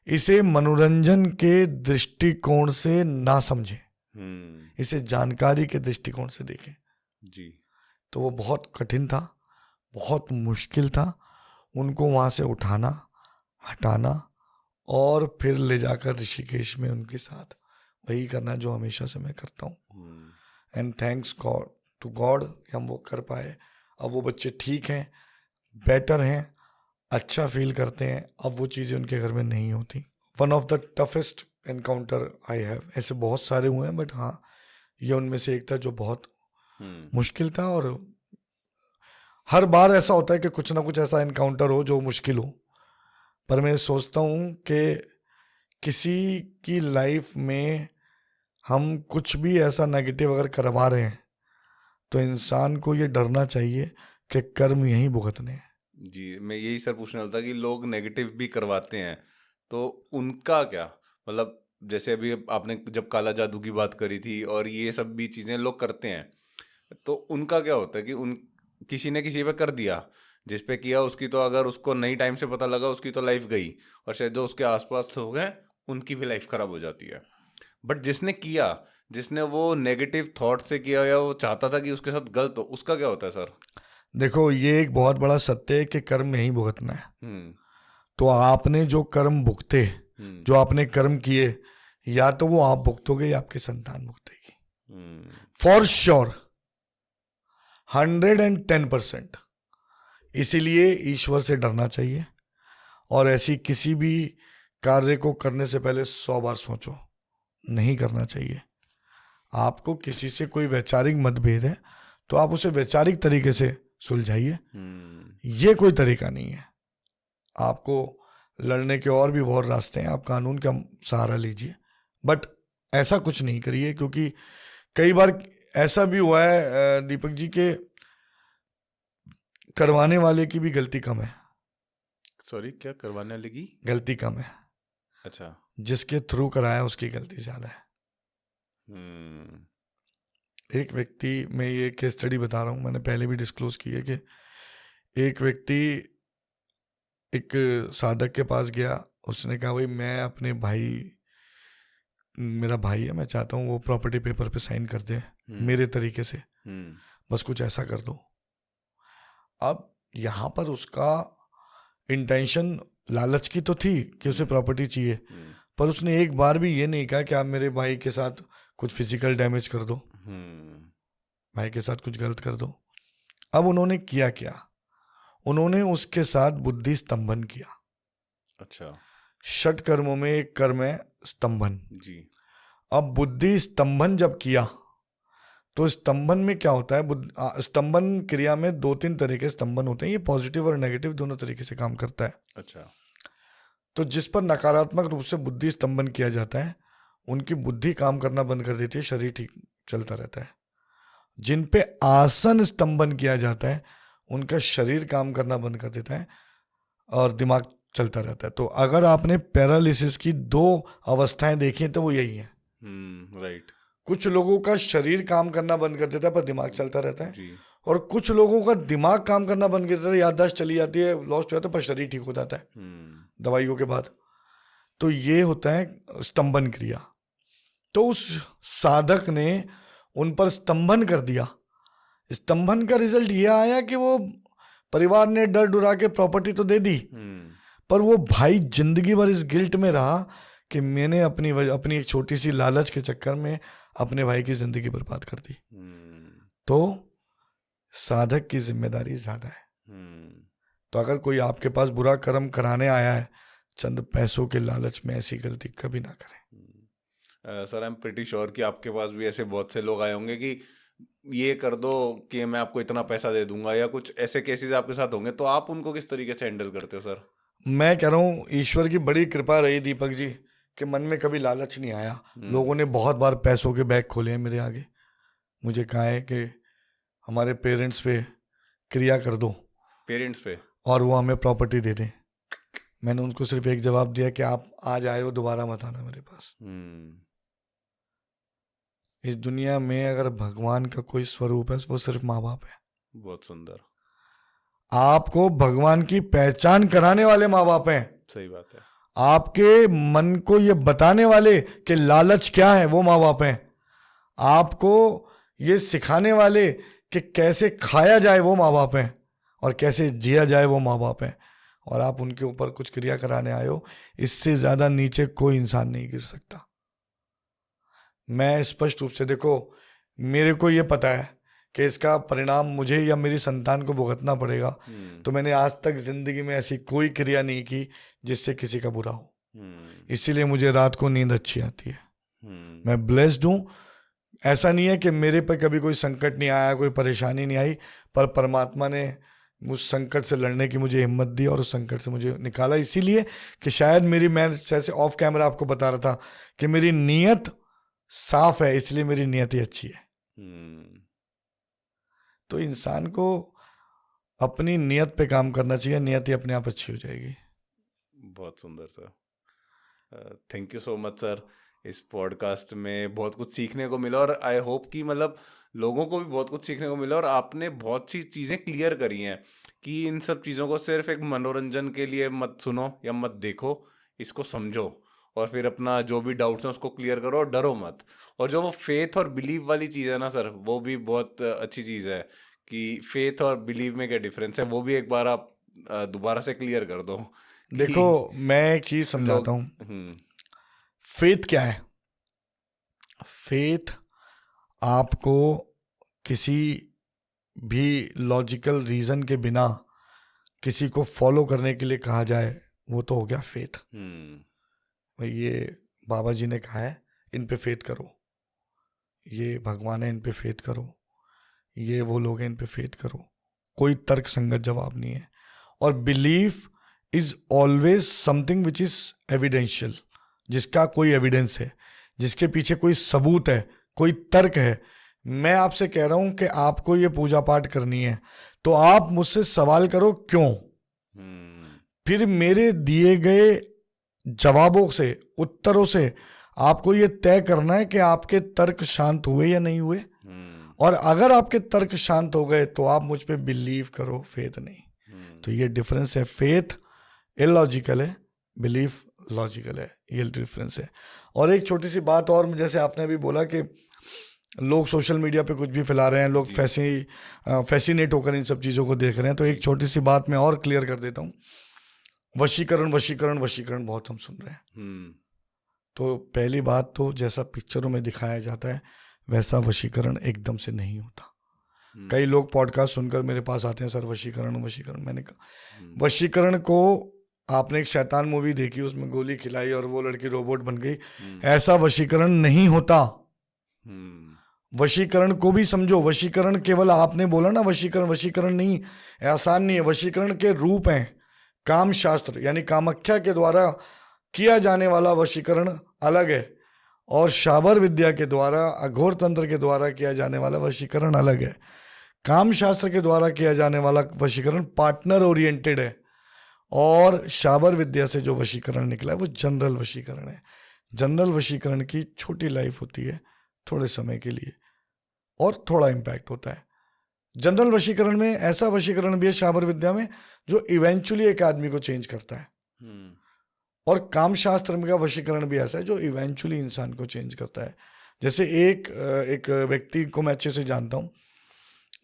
इसे मनोरंजन के दृष्टिकोण से ना समझें, इसे जानकारी के दृष्टिकोण से देखें
जी।
तो वो बहुत कठिन था, बहुत मुश्किल था उनको वहाँ से उठाना, हटाना और फिर ले जाकर ऋषिकेश में उनके साथ वही करना जो हमेशा से मैं करता हूँ। And thanks God to God हम वो कर पाए। अब वो बच्चे ठीक हैं, बेटर हैं, अच्छा फील करते हैं। अब वो चीज़ें उनके घर में नहीं होती। One of the toughest encounter I have, ऐसे बहुत सारे हुए हैं बट हाँ, ये उनमें से एक था जो बहुत मुश्किल था। और हर बार ऐसा होता है कि कुछ ना कुछ ऐसा एनकाउंटर हो जो मुश्किल हो, पर मैं सोचता हूँ कि किसी की लाइफ में हम कुछ भी ऐसा नेगेटिव अगर करवा रहे हैं तो इंसान को ये डरना चाहिए कि कर्म यही भुगतने हैं।
जी, मैं यही सर पूछने वाला था कि लोग नेगेटिव भी करवाते हैं, तो उनका क्या मतलब, जैसे अभी आपने जब काला जादू की बात करी थी और ये सब भी चीज़ें लोग करते हैं, तो उनका क्या होता है कि उन किसी ने किसी पे कर दिया, जिस पे किया उसकी तो अगर उसको नई टाइम से पता लगा उसकी तो लाइफ गई, और शायद जो उसके आसपास लोग हैं उनकी भी लाइफ खराब हो जाती है। बट जिसने किया, जिसने वो नेगेटिव थॉट से किया या वो चाहता था कि उसके साथ गलत हो, उसका क्या होता है सर?
देखो, ये एक बहुत बड़ा सत्य है कि कर्म यही भुगतना है।
हम्म।
तो आपने जो कर्म भुगते,
हम्म।
जो आपने कर्म किए, या तो वो आप भुगतोगे या आपकी संतान भुगतेगी, फॉर श्योर, 110%। इसीलिए ईश्वर से डरना चाहिए और ऐसी किसी भी कार्य को करने से पहले 100 बार सोचो, नहीं करना चाहिए। आपको किसी से कोई वैचारिक मतभेद है तो आप उसे वैचारिक तरीके से सुलझाइए, ये कोई तरीका नहीं है। आपको लड़ने के और भी बहुत रास्ते हैं, आप कानून का सहारा लीजिए, बट ऐसा कुछ नहीं करिए, क्योंकि कई बार ऐसा भी हुआ है दीपक जी के करवाने वाले की भी गलती कम है।
सॉरी, क्या करवाने लगी?
गलती कम है।
अच्छा।
जिसके थ्रू कराया उसकी गलती ज्यादा है। एक व्यक्ति, मैं ये केस स्टडी बता रहा हूँ, मैंने पहले भी डिस्क्लोज की है कि एक व्यक्ति एक साधक के पास गया, उसने कहा भाई मैं अपने भाई, मेरा भाई है, मैं चाहता हूँ वो प्रॉपर्टी पेपर पे साइन कर दे मेरे तरीके से, बस कुछ ऐसा कर दो। अब यहाँ पर उसका इंटेंशन लालच की तो थी कि उसे प्रॉपर्टी चाहिए, पर उसने एक बार भी ये नहीं कहा कि आप मेरे भाई के साथ कुछ फिजिकल डैमेज कर दो, भाई के साथ कुछ गलत कर दो। अब उन्होंने किया क्या, उन्होंने उसके साथ बुद्धि स्तंभन किया।
अच्छा।
षट कर्मों में एक कर्म है स्तंभन
जी।
अब बुद्धि स्तंभन जब किया तो स्तंभन में क्या होता है, स्तंभन क्रिया में 2-3 तरह के स्तंभन होते हैं, ये पॉजिटिव और नेगेटिव दोनों तरीके से काम करता है।
अच्छा।
तो जिस पर नकारात्मक रूप से बुद्धि स्तंभन किया जाता है उनकी बुद्धि काम करना बंद कर देती है, शरीर ठीक चलता रहता है। जिन पे आसन स्तंभन किया जाता है उनका शरीर काम करना बंद कर देता है और दिमाग चलता रहता है। तो अगर आपने पैरालिसिस की 2 अवस्थाएं देखी हैं तो वो यही है।
राइट।
कुछ लोगों का शरीर काम करना बंद कर देता है पर दिमाग चलता रहता है,
जी।
और कुछ लोगों का दिमाग काम करना बंद कर देता है, याददाश्त चली जाती है, लॉस्ट हो जाता है, पर शरीर ठीक हो जाता है दवाइयों के बाद। तो ये होता है स्तंभन क्रिया। तो उस साधक ने उन पर स्तंभन कर दिया। स्तंभन का रिजल्ट ये आया कि वो परिवार ने डर डुरा के प्रॉपर्टी तो दे दी, पर वो भाई जिंदगी भर इस गिल्ट में रहा कि मैंने अपनी एक छोटी सी लालच के चक्कर में अपने भाई की जिंदगी बर्बाद कर दी। तो साधक की जिम्मेदारी ज्यादा है। तो अगर कोई आपके पास बुरा कर्म कराने आया है चंद पैसों के लालच में, ऐसी गलती कभी ना करें।
Sir, I am pretty sure कि आपके पास भी ऐसे बहुत से लोग आए होंगे कि ये कर दो कि मैं आपको इतना पैसा दे दूंगा, या कुछ ऐसे केसेस आपके साथ होंगे, तो आप उनको किस तरीके से हैंडल करते हो सर?
मैं कह रहा हूँ ईश्वर की बड़ी कृपा रही दीपक जी कि मन में कभी लालच नहीं आया। लोगों ने बहुत बार पैसों के बैग खोले हैं मेरे आगे, मुझे कहा है कि हमारे पेरेंट्स पे क्रिया कर दो, पेरेंट्स पे, और वो हमें प्रॉपर्टी दे दें। मैंने उनको सिर्फ एक जवाब दिया कि आप आज आए हो, दोबारा मत आना मेरे पास। इस दुनिया में अगर भगवान का कोई स्वरूप है वो सिर्फ माँ बाप है।
बहुत सुंदर।
आपको भगवान की पहचान कराने वाले माँ बाप हैं।
सही बात है।
आपके मन को ये बताने वाले कि लालच क्या है वो माँ बाप हैं। आपको ये सिखाने वाले कि कैसे खाया जाए वो माँ बाप हैं, और कैसे जिया जाए वो माँ बाप हैं। और आप उनके ऊपर कुछ क्रिया कराने आए हो, इससे ज्यादा नीचे कोई इंसान नहीं गिर सकता। मैं स्पष्ट रूप से, देखो मेरे को ये पता है कि इसका परिणाम मुझे या मेरी संतान को भुगतना पड़ेगा, तो मैंने आज तक जिंदगी में ऐसी कोई क्रिया नहीं की जिससे किसी का बुरा हो। इसीलिए मुझे रात को नींद अच्छी आती है। मैं ब्लेस्ड हूँ। ऐसा नहीं है कि मेरे पर कभी कोई संकट नहीं आया, कोई परेशानी नहीं आई, पर परमात्मा ने उस संकट से लड़ने की मुझे हिम्मत दी और उस संकट से मुझे निकाला। इसीलिए कि शायद मैं जैसे ऑफ कैमरा आपको बता रहा था कि मेरी नीयत साफ है, इसलिए मेरी नीयत ही अच्छी है। तो इंसान को अपनी नीयत पे काम करना चाहिए, नीयत ही अपने आप अच्छी हो जाएगी।
बहुत सुंदर sir, thank you so much sir. इस पॉडकास्ट में बहुत कुछ सीखने को मिला और आई होप कि मतलब लोगों को भी बहुत कुछ सीखने को मिला, और आपने बहुत सी चीज़ें क्लियर करी हैं कि इन सब चीज़ों को सिर्फ एक मनोरंजन के लिए मत सुनो या मत देखो, इसको समझो और फिर अपना जो भी डाउट्स हैं उसको क्लियर करो और डरो मत। और जो वो फेथ और बिलीव वाली चीज़ है ना सर, वो भी बहुत अच्छी चीज़ है कि फेथ और बिलीव में क्या डिफरेंस है, वो भी एक बार आप दोबारा से क्लियर कर दो।
देखो, मैं एक चीज समझाता हूँ। फेथ क्या है? फेथ आपको किसी भी लॉजिकल रीजन के बिना किसी को फॉलो करने के लिए कहा जाए, वो तो हो गया फेथ। भाई ये बाबा जी ने कहा है, इन पे फेथ करो, ये भगवान है, इन पे फेथ करो, ये वो लोग हैं, इन पे फेथ करो। कोई तर्क संगत जवाब नहीं है। और belief is always something which is evidential, जिसका कोई एविडेंस है, जिसके पीछे कोई सबूत है, कोई तर्क है। मैं आपसे कह रहा हूं कि आपको ये पूजा पाठ करनी है, तो आप मुझसे सवाल करो क्यों। फिर मेरे दिए गए जवाबों से, उत्तरों से आपको ये तय करना है कि आपके तर्क शांत हुए या नहीं हुए। और अगर आपके तर्क शांत हो गए तो आप मुझ पे बिलीव करो, फेथ नहीं। तो ये डिफरेंस है। फेथ इलॉजिकल है, बिलीफ लॉजिकल है, ये डिफरेंस है। और एक छोटी सी बात और, जैसे आपने अभी बोला कि लोग सोशल मीडिया पे कुछ भी फैला रहे हैं, लोग फैसिनेट होकर इन सब चीज़ों को देख रहे हैं, तो एक छोटी सी बात मैं और क्लियर कर देता हूँ। वशीकरण वशीकरण वशीकरण बहुत हम सुन रहे हैं। तो पहली बात तो जैसा पिक्चरों में दिखाया जाता है वैसा वशीकरण एकदम से नहीं होता। कई लोग पॉडकास्ट सुनकर मेरे पास आते हैं, सर वशीकरण वशीकरण। मैंने कहा वशीकरण को आपने एक शैतान मूवी देखी, उसमें गोली खिलाई और वो लड़की रोबोट बन गई, ऐसा वशीकरण नहीं होता। वशीकरण को भी समझो। वशीकरण केवल आपने बोला ना वशीकरण, वशीकरण नहीं, आसान नहीं है। वशीकरण के रूप हैं काम शास्त्र, यानी कामाख्या के द्वारा किया जाने वाला वशीकरण अलग है, और शाबर विद्या के द्वारा, अघोर तंत्र के द्वारा किया जाने वाला वशीकरण अलग है। काम शास्त्र के द्वारा किया जाने वाला वशीकरण पार्टनर ओरिएंटेड है, और शाबर विद्या से जो वशीकरण निकला है वो जनरल वशीकरण है। जनरल वशीकरण की छोटी लाइफ होती है, थोड़े समय के लिए, और थोड़ा इम्पैक्ट होता है। जनरल वशीकरण में ऐसा वशीकरण भी है शाबर विद्या में जो इवेंचुअली एक आदमी को चेंज करता है, और काम शास्त्र में का वशीकरण भी ऐसा है जो इवेंचुअली इंसान को चेंज करता है। जैसे एक व्यक्ति को मैं अच्छे से जानता हूँ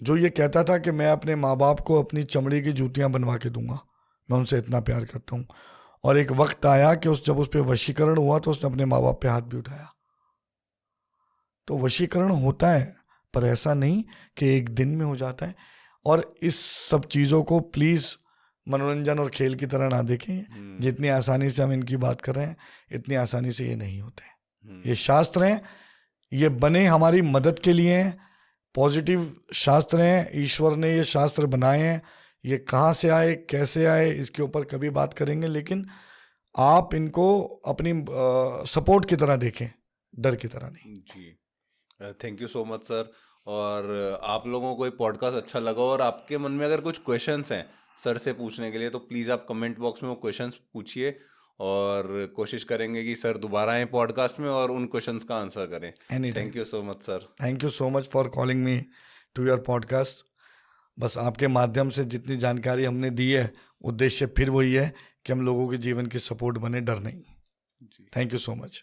जो ये कहता था कि मैं अपने माँ बाप को अपनी चमड़ी की जूतियाँ बनवा के दूंगा, मैं उनसे इतना प्यार करता हूँ। और एक वक्त आया कि जब उस पर वशीकरण हुआ तो उसने अपने माँ बाप पे हाथ भी उठाया। तो वशीकरण होता है, पर ऐसा नहीं कि एक दिन में हो जाता है। और इस सब चीज़ों को प्लीज़ मनोरंजन और खेल की तरह ना देखें। जितनी आसानी से हम इनकी बात कर रहे हैं, इतनी आसानी से ये नहीं होते। ये शास्त्र हैं, ये बने हमारी मदद के लिए हैं, पॉजिटिव शास्त्र हैं। ईश्वर ने ये शास्त्र बनाए हैं। ये कहाँ से आए, कैसे आए, इसके ऊपर कभी बात करेंगे, लेकिन आप इनको अपनी सपोर्ट की तरह देखें, डर की तरह नहीं।
जी, thank you so much sir. और आप लोगों को ये पॉडकास्ट अच्छा लगा और आपके मन में अगर कुछ क्वेश्चंस हैं सर से पूछने के लिए, तो प्लीज़ आप कमेंट बॉक्स में वो क्वेश्चंस पूछिए, और कोशिश करेंगे कि सर दोबारा आए पॉडकास्ट में और उन क्वेश्चंस का आंसर करें। Thank you so much sir.
Thank you so much for calling me to your podcast. बस आपके माध्यम से जितनी जानकारी हमने दी है, उद्देश्य फिर वही है कि हम लोगों के जीवन की सपोर्ट बने, डर नहीं। Thank you so much.